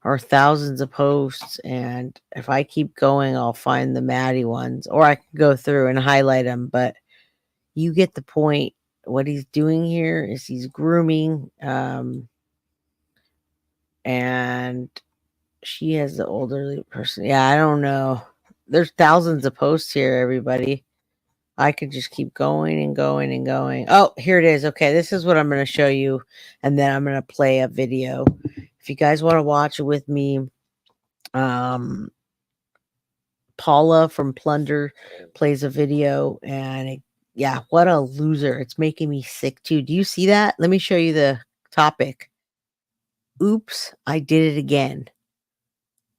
or thousands of posts, and if I keep going, I'll find the Maddie ones, or I can go through and highlight them. But you get the point. What he's doing here is he's grooming, and she has the elderly person. Yeah, I don't know. There's thousands of posts here, everybody. I could just keep going and going and going. Oh, here it is. Okay, this is what I'm going to show you, and then I'm going to play a video. If you guys want to watch it with me, Paula from Plunder plays a video, and yeah, what a loser. It's making me sick too. Do you see that? Let me show you the topic. Oops, I did it again.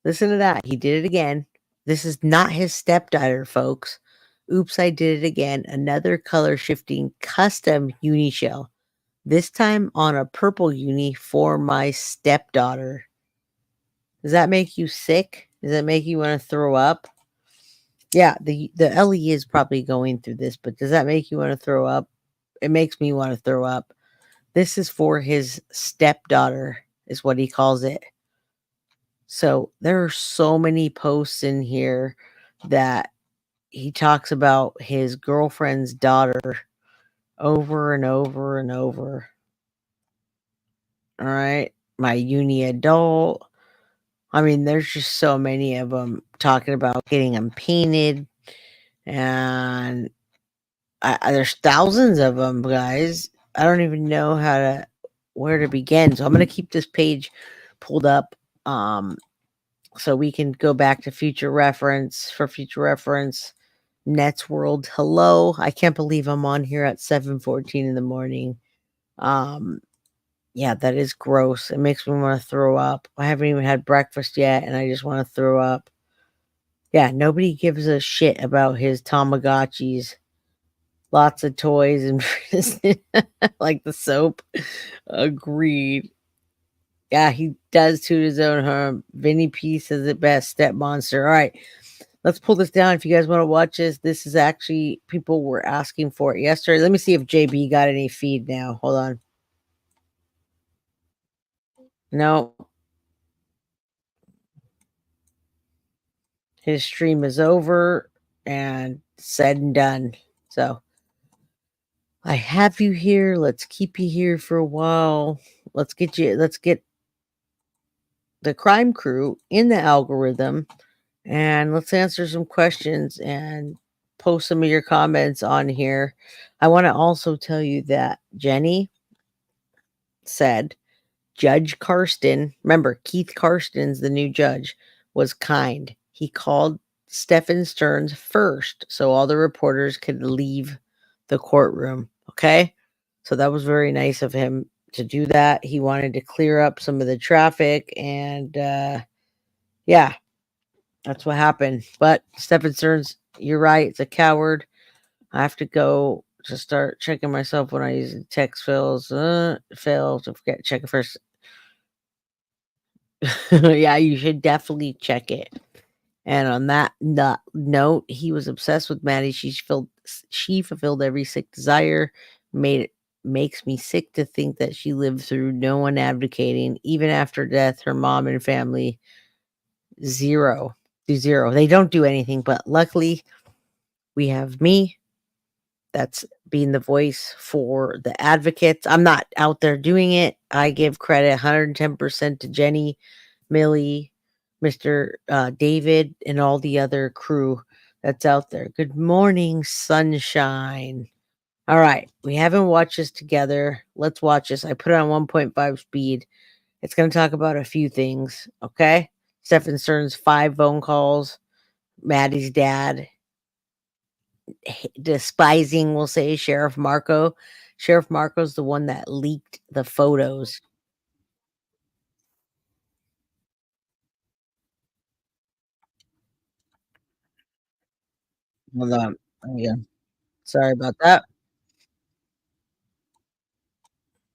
Listen to that. He did it again. This is not his stepdaughter, folks. Oops, I did it again. Another color shifting custom uni shell. This time on a purple uni for my stepdaughter. Does that make you sick? Does that make you want to throw up? Yeah, the LE is probably going through this, but does that make you want to throw up? It makes me want to throw up. This is for his stepdaughter, is what he calls it. So there are so many posts in here that he talks about his girlfriend's daughter over and over and over. All right. My uni adult. I mean, there's just so many of them talking about getting them painted. And there's thousands of them, guys. I don't even know where to begin. So I'm going to keep this page pulled up. So we can go back to future reference. Nets World, hello. I can't believe I'm on here at 7:14 in the morning. Yeah, that is gross. It makes me want to throw up. I haven't even had breakfast yet, and I just want to throw up. Yeah, nobody gives a shit about his Tamagotchis. Lots of toys and like the soap. Agreed. Yeah, he does to his own harm. Vinny P says it best. Step monster. All right. Let's pull this down. If you guys want to watch this is actually, people were asking for it yesterday. Let me see if JB got any feed now. Hold on. No. His stream is over and said and done. So I have you here. Let's keep you here for a while. Let's get the crime crew in the algorithm, and let's answer some questions and post some of your comments on here. I want to also tell you that Jenny said Judge Karsten, remember Keith Karsten's the new judge, was kind. He called Stephan Sterns first so all the reporters could leave the courtroom. Okay. So that was very nice of him to do that. He wanted to clear up some of the traffic, and yeah, that's what happened. But Stephan Sterns, you're right. It's a coward. I have to go to start checking myself when I use text fails. Fails. Don't forget to check it first. Yeah, you should definitely check it. And on that note, he was obsessed with Maddie. She fulfilled every sick desire. Makes me sick to think that she lived through no one advocating. Even after death, her mom and family zero. They don't do anything, but luckily we have me. That's being the voice for the advocates. I'm not out there doing it. I give credit 110% to Jenny, Millie, Mr. David, and all the other crew that's out there. Good morning, sunshine. All right, we haven't watched this together. Let's watch this. I put it on 1.5 speed. It's going to talk about a few things, okay? Stephan Sterns' 5 phone calls, Maddie's dad, despising, we'll say, Sheriff Marco. Sheriff Marco's the one that leaked the photos. Hold on. Oh, yeah. Sorry about that.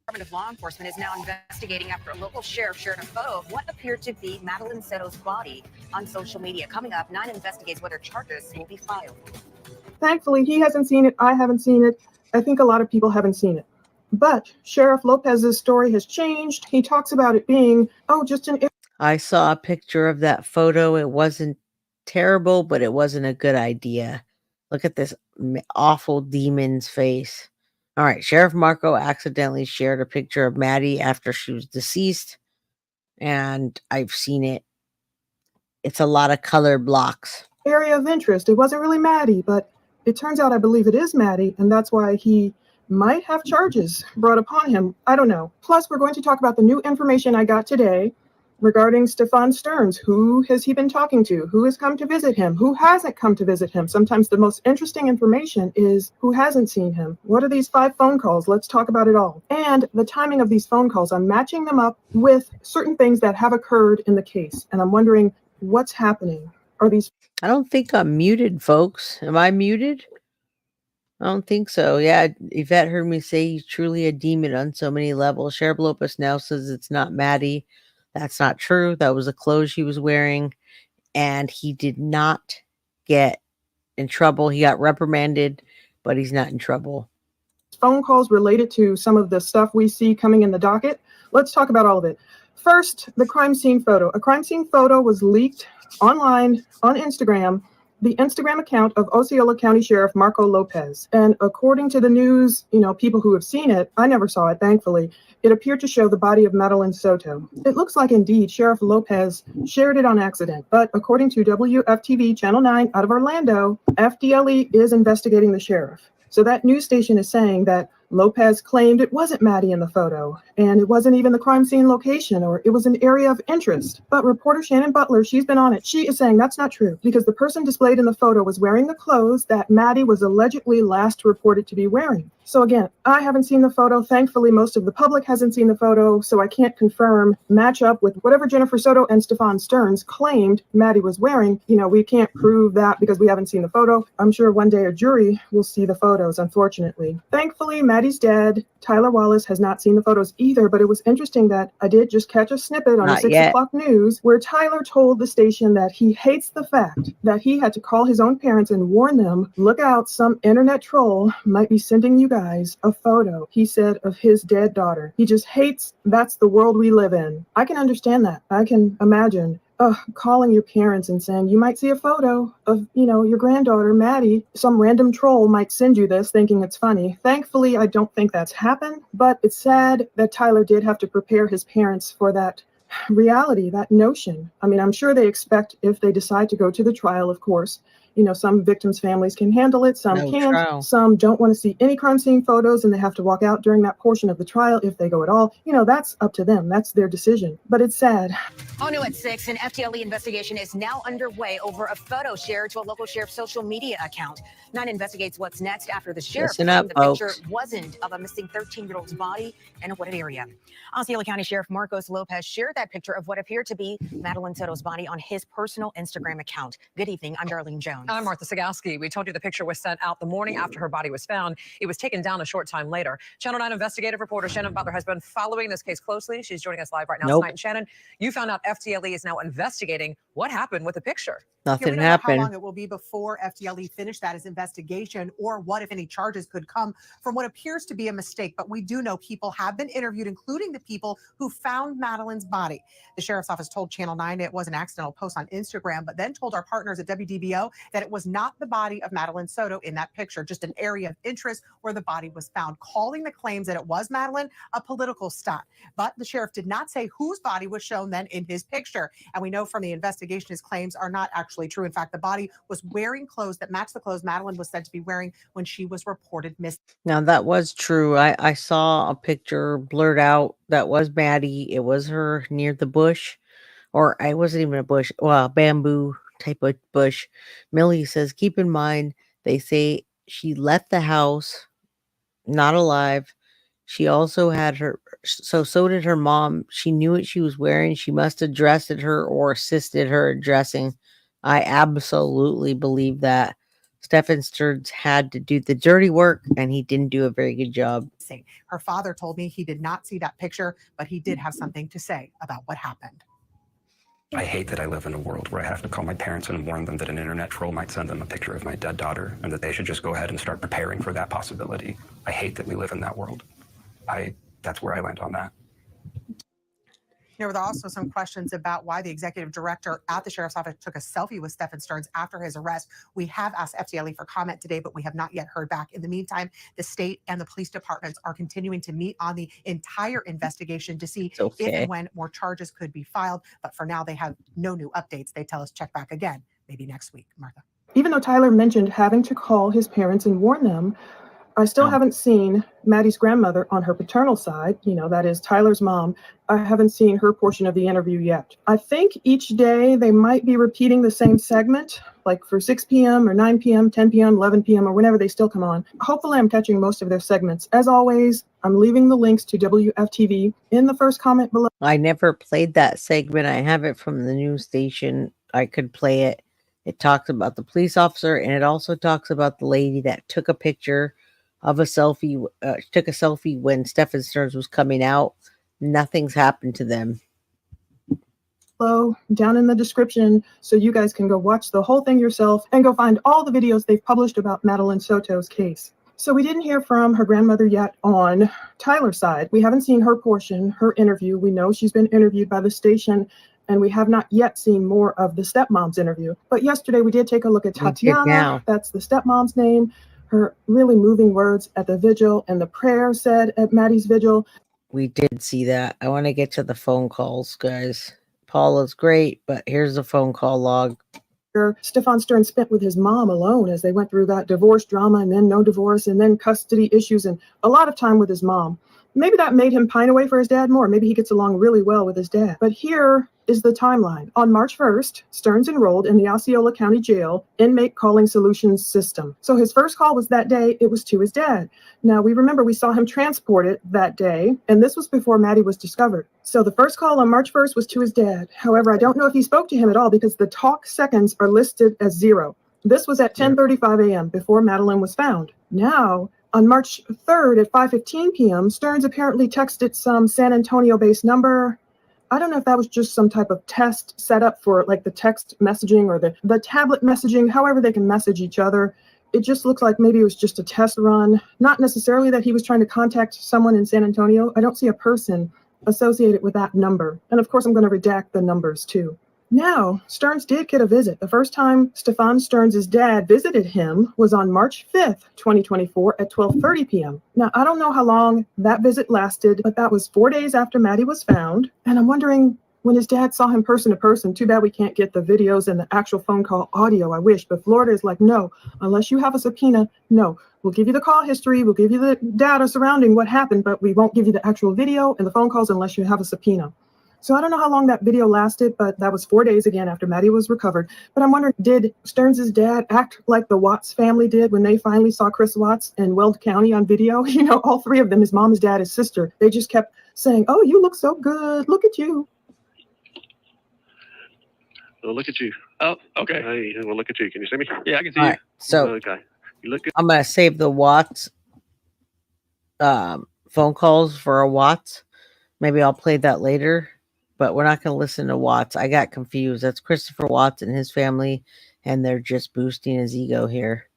Department of Law Enforcement is now investigating after a local sheriff shared a photo of what appeared to be Madeline Soto's body on social media. Coming up, 9 investigates whether charges will be filed. Thankfully, he hasn't seen it. I haven't seen it. I think a lot of people haven't seen it. But Sheriff Lopez's story has changed. He talks about it being, just an... I saw a picture of that photo. It wasn't terrible, but it wasn't a good idea. Look at this awful demon's face. All right, Sheriff Marco accidentally shared a picture of Maddie after she was deceased, and I've seen it. It's a lot of color blocks. Area of interest. It wasn't really Maddie, but it turns out I believe it is Maddie, and that's why he might have charges brought upon him. I don't know. Plus, we're going to talk about the new information I got today regarding Stephan Sterns. Who has he been talking to? Who has come to visit him? Who hasn't come to visit him? Sometimes the most interesting information is who hasn't seen him. What are these 5 phone calls? Let's talk about it all. And the timing of these phone calls, I'm matching them up with certain things that have occurred in the case. And I'm wondering what's happening. Are these... I don't think I'm muted, folks. Am I muted? I don't think so. Yeah, Yvette heard me say he's truly a demon on so many levels. Sheriff Lopez now says it's not Maddie. That's not true. That was the clothes she was wearing. And he did not get in trouble. He got reprimanded, but he's not in trouble. Phone calls related to some of the stuff we see coming in the docket. Let's talk about all of it. First, the crime scene photo. A crime scene photo was leaked online on Instagram, the Instagram account of Osceola County Sheriff Marco Lopez. And according to the news, people who have seen it, I never saw it, thankfully, it appeared to show the body of Madeline Soto. It looks like indeed Sheriff Lopez shared it on accident, but according to WFTV Channel 9 out of Orlando, FDLE is investigating the sheriff. So that news station is saying that Lopez claimed it wasn't Maddie in the photo, and it wasn't even the crime scene location, or it was an area of interest. But reporter Shannon Butler, she's been on it. She is saying that's not true, because the person displayed in the photo was wearing the clothes that Maddie was allegedly last reported to be wearing. So again, I haven't seen the photo. Thankfully, most of the public hasn't seen the photo, so I can't confirm, match up with whatever Jennifer Soto and Stephan Sterns claimed Maddie was wearing. We can't prove that because we haven't seen the photo. I'm sure one day a jury will see the photos, unfortunately. Thankfully, Maddie's dad, Tyler Wallace, has not seen the photos either, but it was interesting that I did just catch a snippet on the 6 o'clock news where Tyler told the station that he hates the fact that he had to call his own parents and warn them, look out, some internet troll might be sending you guys a photo, he said, of his dead daughter. He just hates, that's the world we live in. I can understand that. I can imagine calling your parents and saying, you might see a photo of, your granddaughter, Maddie. Some random troll might send you this thinking it's funny. Thankfully, I don't think that's happened, but it's sad that Tyler did have to prepare his parents for that reality, that notion. I mean, I'm sure they expect, if they decide to go to the trial, of course, some victims' families can handle it, some can't. Trial. Some don't want to see any crime scene photos and they have to walk out during that portion of the trial if they go at all. That's up to them. That's their decision. But it's sad. All new at 6, an FDLE investigation is now underway over a photo shared to a local sheriff's social media account. 9 investigates what's next after the sheriff claimed the picture wasn't of a missing 13-year-old's body in a wooded area. Osceola County Sheriff Marcos Lopez shared that picture of what appeared to be Madeline Soto's body on his personal Instagram account. Good evening. I'm Darlene Jones. I'm Martha Sagowski. We told you the picture was sent out the morning after her body was found. It was taken down a short time later. Channel 9 investigative reporter Shannon Butler has been following this case closely. She's joining us live right now tonight. And Shannon, you found out FDLE is now investigating what happened with the picture. Nothing happened. How long it will be before FDLE finish that as investigation, or what, if any, charges could come from what appears to be a mistake. But we do know people have been interviewed, including the people who found Madeline's body. The sheriff's office told Channel 9 it was an accidental post on Instagram, but then told our partners at WDBO that it was not the body of Madeline Soto in that picture, just an area of interest where the body was found, calling the claims that it was Madeline a political stunt. But the sheriff did not say whose body was shown then in his picture. And we know from the investigation investigation, his claims are not actually true. In fact, the body was wearing clothes that matched the clothes Madeline was said to be wearing when she was reported missing. Now that was true. I saw a picture blurred out. That was Maddie. It was her near the bush, or I wasn't even a bush. Well, bamboo type of bush. Millie says, keep in mind, they say she left the house not alive. She also had her, so did her mom. She knew what she was wearing. She must have dressed at her or assisted her in dressing. I absolutely believe that. Stephan Sterns had to do the dirty work, and he didn't do a very good job. Her father told me he did not see that picture, but he did have something to say about what happened. I hate that I live in a world where I have to call my parents and warn them that an internet troll might send them a picture of my dead daughter and that they should just go ahead and start preparing for that possibility. I hate that we live in that world. That's where I land on that. There were also some questions about why the executive director at the sheriff's office took a selfie with Stephan Sterns after his arrest. We have asked FTLE for comment today, but we have not yet heard back. In the meantime, the state and the police departments are continuing to meet on the entire investigation to see if and when more charges could be filed. But for now, they have no new updates. They tell us check back again, maybe next week. Martha. Even though Tyler mentioned having to call his parents and warn them, I still haven't seen Maddie's grandmother on her paternal side, that is Tyler's mom. I haven't seen her portion of the interview yet. I think each day they might be repeating the same segment, like for 6 p.m. or 9 p.m., 10 p.m., 11 p.m., or whenever they still come on. Hopefully I'm catching most of their segments. As always, I'm leaving the links to WFTV in the first comment below. I never played that segment. I have it from the news station. I could play it. It talks about the police officer, and it also talks about the lady that took a picture of a selfie, took a selfie when Stephan Sterns was coming out. Nothing's happened to them. Down in the description so you guys can go watch the whole thing yourself and go find all the videos they've published about Madeline Soto's case. So we didn't hear from her grandmother yet on Tyler's side. We haven't seen her portion, her interview. We know she's been interviewed by the station, and we have not yet seen more of the stepmom's interview. But yesterday we did take a look at Tatiana. That's the stepmom's name. Her really moving words at the vigil and the prayer said at Maddie's vigil. We did see that. I want to get to the phone calls, guys. Paula's great, but here's the phone call log. Stephan Sterns spent with his mom alone as they went through that divorce drama and then no divorce and then custody issues and a lot of time with his mom. Maybe that made him pine away for his dad more. Maybe he gets along really well with his dad. But here is the timeline. On March 1st, Sterns enrolled in the Osceola County Jail Inmate Calling Solutions system. So his first call was that day. It was to his dad. Now, we remember we saw him transported that day, and this was before Maddie was discovered. So the first call on March 1st was to his dad. However, I don't know if he spoke to him at all because the talk seconds are listed as 0. This was at 10:35 a.m. before Madeline was found. Now, on March 3rd at 5:15 p.m., Sterns apparently texted some San Antonio-based number. I don't know if that was just some type of test set up for like the text messaging or the tablet messaging, however they can message each other. It just looks like maybe it was just a test run. Not necessarily that he was trying to contact someone in San Antonio. I don't see a person associated with that number. And of course, I'm going to redact the numbers too. Now, Sterns did get a visit. The first time Stephan Sterns' dad visited him was on March 5th, 2024 at 12:30 p.m. Now, I don't know how long that visit lasted, but that was 4 days after Maddie was found. And I'm wondering when his dad saw him person to person, too bad we can't get the videos and the actual phone call audio, I wish. But Florida is like, no, unless you have a subpoena, no. We'll give you the call history, we'll give you the data surrounding what happened, but we won't give you the actual video and the phone calls unless you have a subpoena. So I don't know how long that video lasted, but that was 4 days again after Maddie was recovered. But I'm wondering, did Sterns' dad act like the Watts family did when they finally saw Chris Watts in Weld County on video? You know, all three of them, his mom, his dad, his sister, they just kept saying, oh, you look so good. Look at you. Well, look at you. Oh, okay. Hey, well, look at you. Can you see me? Yeah, I can see All you. right, so okay. You look good. I'm going to save the Watts phone calls for a Watts. Maybe I'll play that later. But we're not going to listen to Watts. I got confused. That's Christopher Watts and his family, and they're just boosting his ego here.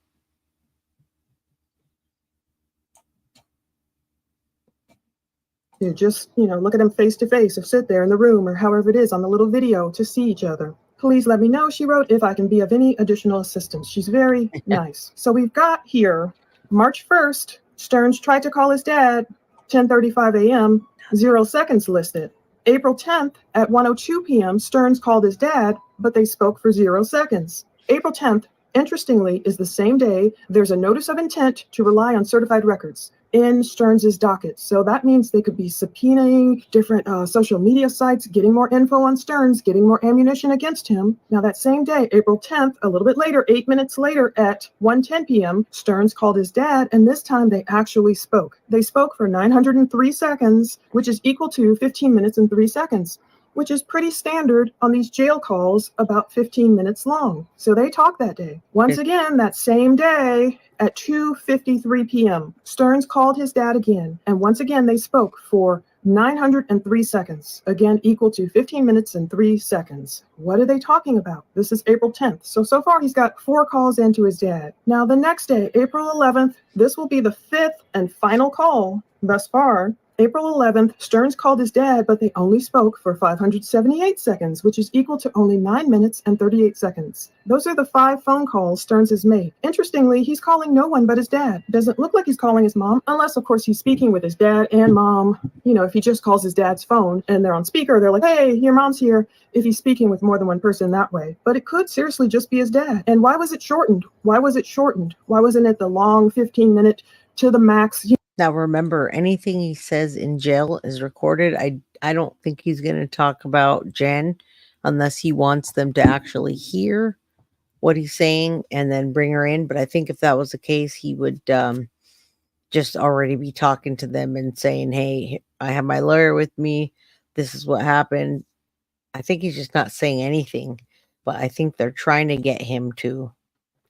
You just, look at them face to face or sit there in the room or however it is on the little video to see each other. Please let me know, she wrote, if I can be of any additional assistance. She's very nice. So we've got here March 1st, Sterns tried to call his dad, 10:35 a.m., 0 seconds listed. April 10th at 1:02 p.m., Sterns called his dad, but they spoke for 0 seconds. April 10th, interestingly, is the same day there's a notice of intent to rely on certified records in Sterns's docket. So that means they could be subpoenaing different social media sites, getting more info on Sterns, getting more ammunition against him. Now that same day, April 10th, a little bit later, 8 minutes later at 1:10 p.m., Sterns called his dad, and this time they actually spoke. They spoke for 903 seconds, which is equal to 15 minutes and 3 seconds, which is pretty standard on these jail calls, about 15 minutes long. So they talked that day. Once again, that same day at 2:53 p.m., Sterns called his dad again, and once again they spoke for 903 seconds, again equal to 15 minutes and 3 seconds. What are they talking about? This is April 10th. So far he's got 4 calls into his dad. Now the next day, April 11th, this will be the 5th and final call thus far. April 11th, Sterns called his dad, but they only spoke for 578 seconds, which is equal to only 9 minutes and 38 seconds. Those are the 5 phone calls Sterns has made. Interestingly, he's calling no one but his dad. Doesn't look like he's calling his mom, unless, of course, he's speaking with his dad and mom. You know, if he just calls his dad's phone and they're on speaker, they're like, hey, your mom's here, if he's speaking with more than one person that way. But it could seriously just be his dad. And why was it shortened? Why was it shortened? Why wasn't it the long 15-minute to the max? Now, remember, anything he says in jail is recorded. I don't think he's going to talk about Jen unless he wants them to actually hear what he's saying and then bring her in. But I think if that was the case, he would just already be talking to them and saying, hey, I have my lawyer with me. This is what happened. I think he's just not saying anything. But I think they're trying to get him to.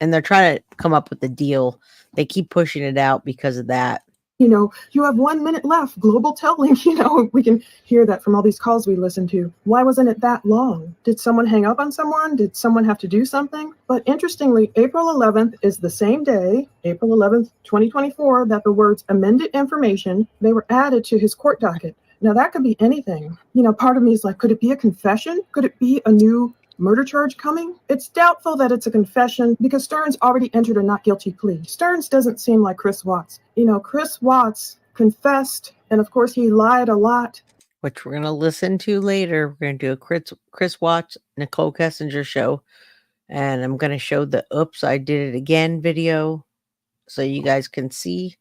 And they're trying to come up with a deal. They keep pushing it out because of that. You know, you have 1 minute left. Global telling, you know, we can hear that from all these calls we listen to. Why wasn't it that long? Did someone hang up on someone? Did someone have to do something? But interestingly, April 11th is the same day, April 11th, 2024, that the words amended information, they were added to his court docket. Now that could be anything. You know, part of me is like, could it be a confession? Could it be a new murder charge coming? It's doubtful that it's a confession because Sterns already entered a not guilty plea. Sterns doesn't seem like Chris Watts. You know, Chris Watts confessed, and of course he lied a lot. Which we're going to listen to later. We're going to do a Chris Watts, Nicole Kessinger show. And I'm going to show the Oops, I Did It Again video so you guys can see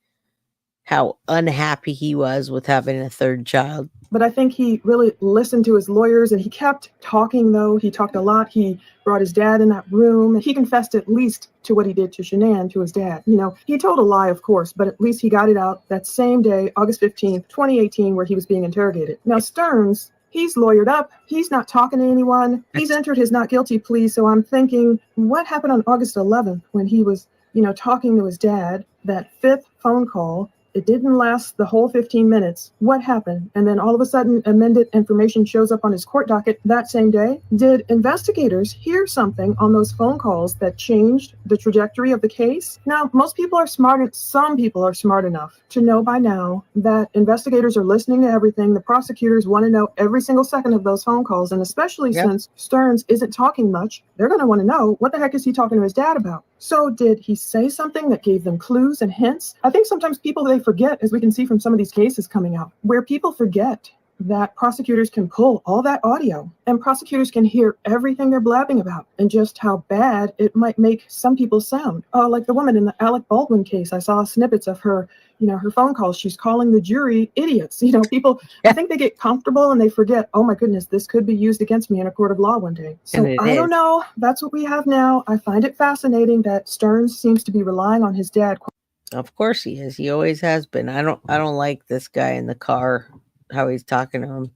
how unhappy he was with having a third child. But I think he really listened to his lawyers and he kept talking, though. He talked a lot. He brought his dad in that room. And he confessed at least to what he did to Shanann, to his dad. You know, he told a lie, of course, but at least he got it out that same day, August 15th, 2018, where he was being interrogated. Now, Sterns, he's lawyered up. He's not talking to anyone. He's entered his not guilty plea. So I'm thinking, what happened on August 11th when he was, you know, talking to his dad, that 5th phone call? It didn't last the whole 15 minutes. What happened? And then all of a sudden, amended information shows up on his court docket that same day. Did investigators hear something on those phone calls that changed the trajectory of the case? Now, most people are smart. Some people are smart enough to know by now that investigators are listening to everything. The prosecutors want to know every single second of those phone calls. And especially since Sterns isn't talking much, they're going to want to know what the heck is he talking to his dad about? So did he say something that gave them clues and hints? I think sometimes people, they forget, as we can see from some of these cases coming out, where people forget that prosecutors can pull all that audio and prosecutors can hear everything they're blabbing about and just how bad it might make some people sound. Like the woman in the Alec Baldwin case, I saw snippets of her, you know, her phone calls. She's calling the jury idiots. You know, people, I think they get comfortable and they forget, oh my goodness, this could be used against me in a court of law one day. So I don't know. That's what we have now. I find it fascinating that Sterns seems to be relying on his dad. Of course he is. He always has been. I don't like this guy in the car, how he's talking to him.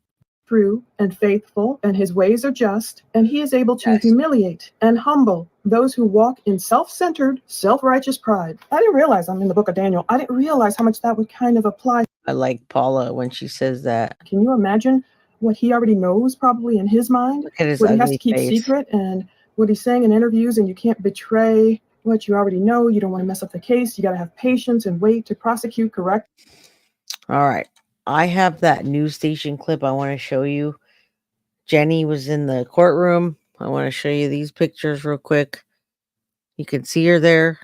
True and faithful, and his ways are just, and he is able to humiliate and humble those who walk in self-centered, self-righteous pride. I didn't realize I'm in the book of Daniel. I didn't realize how much that would kind of apply. I like Paula when she says that. Can you imagine what he already knows probably in his mind? Look at his what he has to ugly keep face. secret and what he's saying in interviews, and you can't betray what you already know. You don't want to mess up the case. You got to have patience and wait to prosecute correct. All right. I have that news station clip I want to show you. Jenny was in the courtroom. I want to show you these pictures real quick. You can see her there.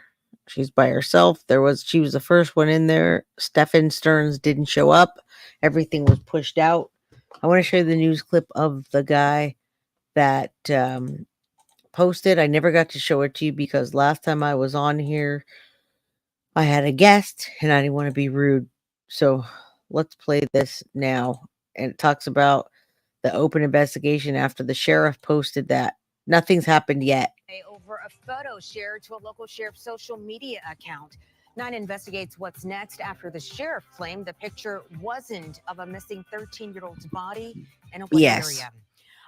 She's by herself. She was the first one in there. Stephan Sterns didn't show up. Everything was pushed out. I want to show you the news clip of the guy that posted. I never got to show it to you because last time I was on here, I had a guest and I didn't want to be rude. So let's play this now. And it talks about the open investigation after the sheriff posted that. Nothing's happened yet. Over a photo shared to a local sheriff's social media account. 9 investigates what's next after the sheriff claimed the picture wasn't of a missing 13-year-old's body in a wooded area.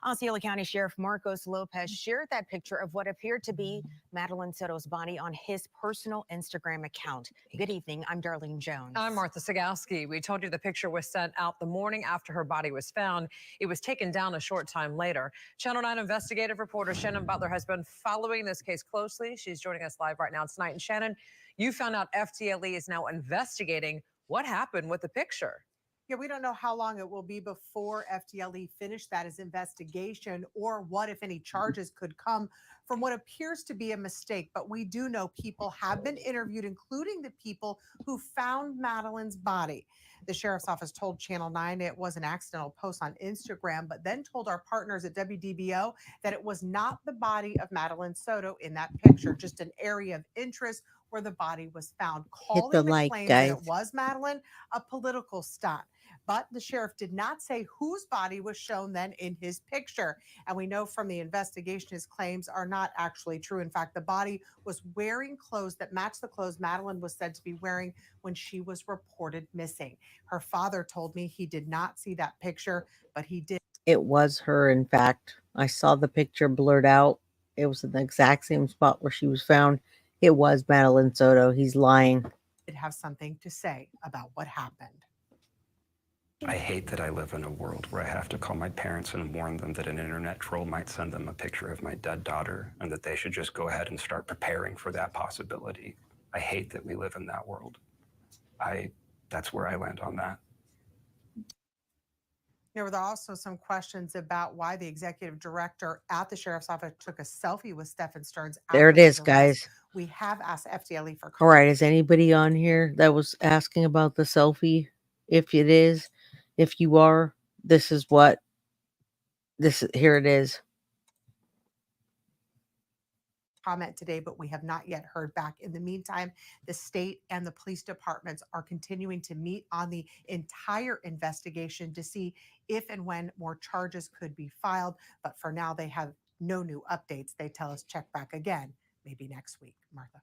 Osceola County Sheriff Marcos Lopez shared that picture of what appeared to be Madeline Soto's body on his personal Instagram account. Good evening. I'm Darlene Jones. I'm Martha Sagowski. We told you the picture was sent out the morning after her body was found. It was taken down a short time later. Channel 9 investigative reporter Shannon Butler has been following this case closely. She's joining us live right now tonight. And Shannon, you found out FTLE is now investigating what happened with the picture. Yeah, we don't know how long it will be before FTLE finish that as investigation or what, if any, charges could come from what appears to be a mistake. But we do know people have been interviewed, including the people who found Madeline's body. The sheriff's office told Channel 9 it was an accidental post on Instagram, but then told our partners at WDBO that it was not the body of Madeline Soto in that picture, just an area of interest where the body was found. Calling the claim that it was Madeline a political stunt. But the sheriff did not say whose body was shown then in his picture. And we know from the investigation his claims are not actually true. In fact, the body was wearing clothes that matched the clothes Madeline was said to be wearing when she was reported missing. Her father told me he did not see that picture, but he did. It was her, in fact. I saw the picture blurred out. It was in the exact same spot where she was found. It was Madeline Soto. He's lying. Did have something to say about what happened. I hate that I live in a world where I have to call my parents and warn them that an internet troll might send them a picture of my dead daughter and that they should just go ahead and start preparing for that possibility. I hate that we live in that world. That's where I land on that. There were also some questions about why the executive director at the sheriff's office took a selfie with Stephan Sterns. There it is, guys. We have asked FTLE for comment. All right, is anybody on here that was asking about the selfie? If it is, if you are, this is what here it is. Comment today, but we have not yet heard back. In the meantime, the state and the police departments are continuing to meet on the entire investigation to see if and when more charges could be filed. But for now, they have no new updates. They tell us check back again, maybe next week. Martha.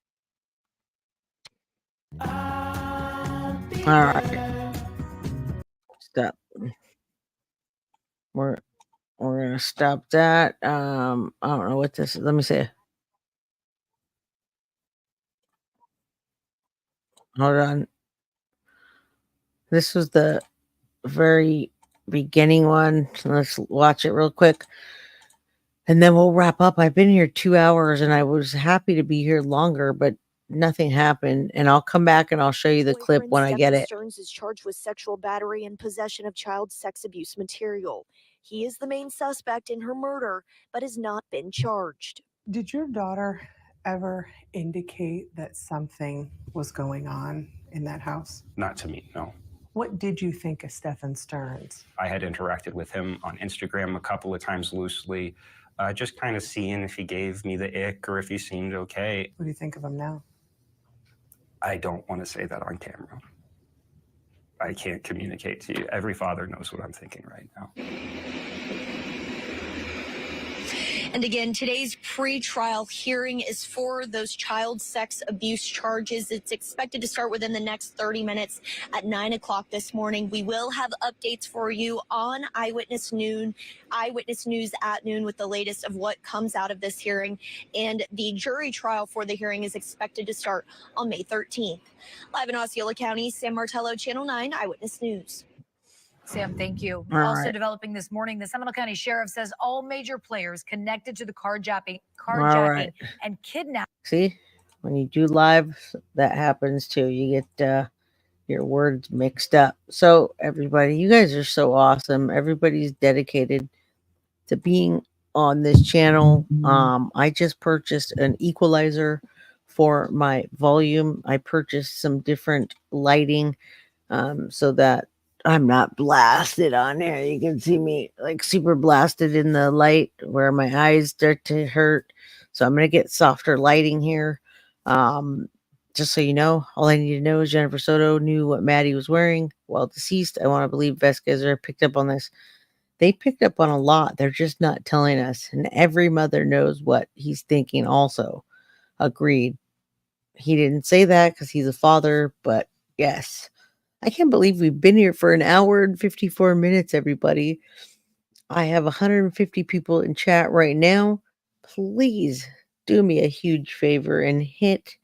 All right. Stop. We're gonna stop that. I don't know what this is. Let me see. Hold on. This was the very beginning one. So let's watch it real quick. And then we'll wrap up. I've been here 2 hours and I was happy to be here longer, but nothing happened. And I'll come back and I'll show you the clip when I get it. Sterns is charged with sexual battery and possession of child sex abuse material. He is the main suspect in her murder, but has not been charged. Did your daughter ever indicate that something was going on in that house? Not to me, no. What did you think of Stephan Sterns? I had interacted with him on Instagram a couple of times loosely, just kind of seeing if he gave me the ick or if he seemed okay. What do you think of him now? I don't want to say that on camera. I can't communicate to you. Every father knows what I'm thinking right now. And again, today's pre-trial hearing is for those child sex abuse charges. It's expected to start within the next 30 minutes at 9 o'clock this morning. We will have updates for you on Eyewitness News at noon with the latest of what comes out of this hearing. And the jury trial for the hearing is expected to start on May 13th. Live in Osceola County, Sam Martello, Channel 9 Eyewitness News. Sam, thank you. All also right. developing this morning, the Seminole County Sheriff says all major players connected to the carjacking right. and kidnapping. See, when you do live, that happens too. You get your words mixed up. So everybody, you guys are so awesome. Everybody's dedicated to being on this channel. I just purchased an equalizer for my volume. I purchased some different lighting so that I'm not blasted on here. You can see me like super blasted in the light where my eyes start to hurt. So I'm going to get softer lighting here. Just so you know, all I need to know is Jennifer Soto knew what Maddie was wearing while deceased. I want to believe Vasquez picked up on this. They picked up on a lot. They're just not telling us. And every mother knows what he's thinking also. Agreed. He didn't say that because he's a father, but yes. I can't believe we've been here for an hour and 54 minutes, everybody. I have 150 people in chat right now. Please do me a huge favor and hit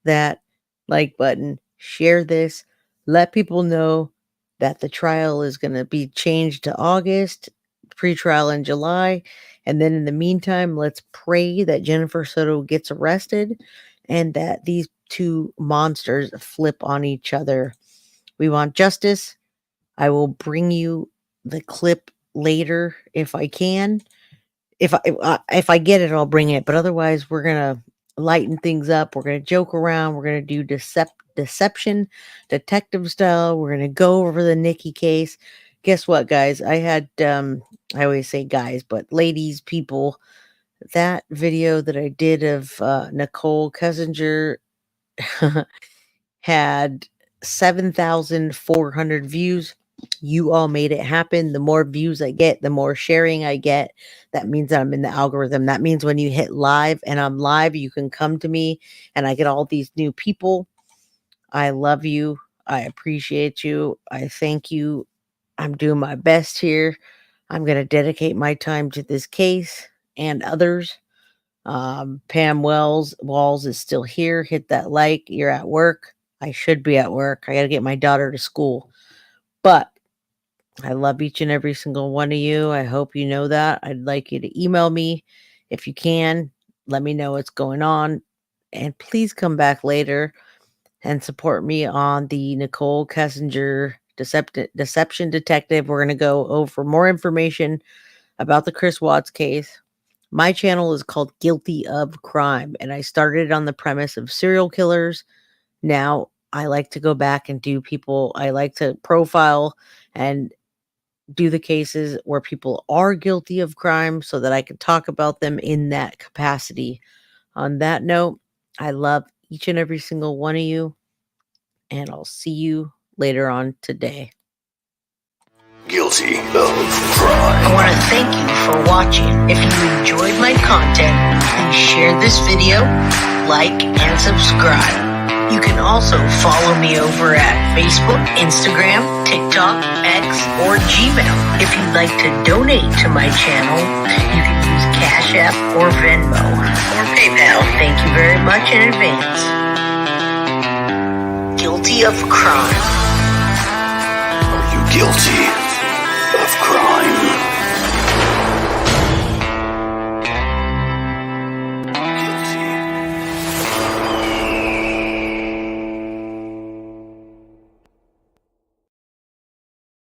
that like button. Share this. Let people know that the trial is going to be changed to August, pre-trial in July. And then in the meantime, let's pray that Jennifer Soto gets arrested and that these two monsters flip on each other. We want justice. I will bring you the clip later if I can. If I get it, I'll bring it. But otherwise, we're gonna lighten things up. We're gonna joke around. We're gonna do deception, detective style. We're gonna go over the Nikki case. Guess what, guys? I had I always say guys, but ladies, people. That video that I did of Nicole Kessinger had 7,400 views. You all made it happen. The more views I get, the more sharing I get. That means I'm in the algorithm. That means when you hit live and I'm live, you can come to me and I get all these new people. I love you. I appreciate you. I thank you. I'm doing my best here. I'm going to dedicate my time to this case and others. Pam Walls is still here. Hit that like. You're at work. I should be at work. I got to get my daughter to school. But I love each and every single one of you. I hope you know that. I'd like you to email me if you can. Let me know what's going on. And please come back later and support me on the Nicole Kessinger Deception Detective. We're going to go over more information about the Chris Watts case. My channel is called Guilty of Crime, and I started on the premise of serial killers. Now, I like to go back and do people, I like to profile and do the cases where people are guilty of crime so that I can talk about them in that capacity. On that note, I love each and every single one of you, and I'll see you later on today. Guilty of crime. I want to thank you for watching. If you enjoyed my content, please share this video, like, and subscribe. You can also follow me over at Facebook, Instagram, TikTok, X, or Gmail. If you'd like to donate to my channel, you can use Cash App or Venmo or PayPal. Thank you very much in advance. Guilty of crime. Are you guilty?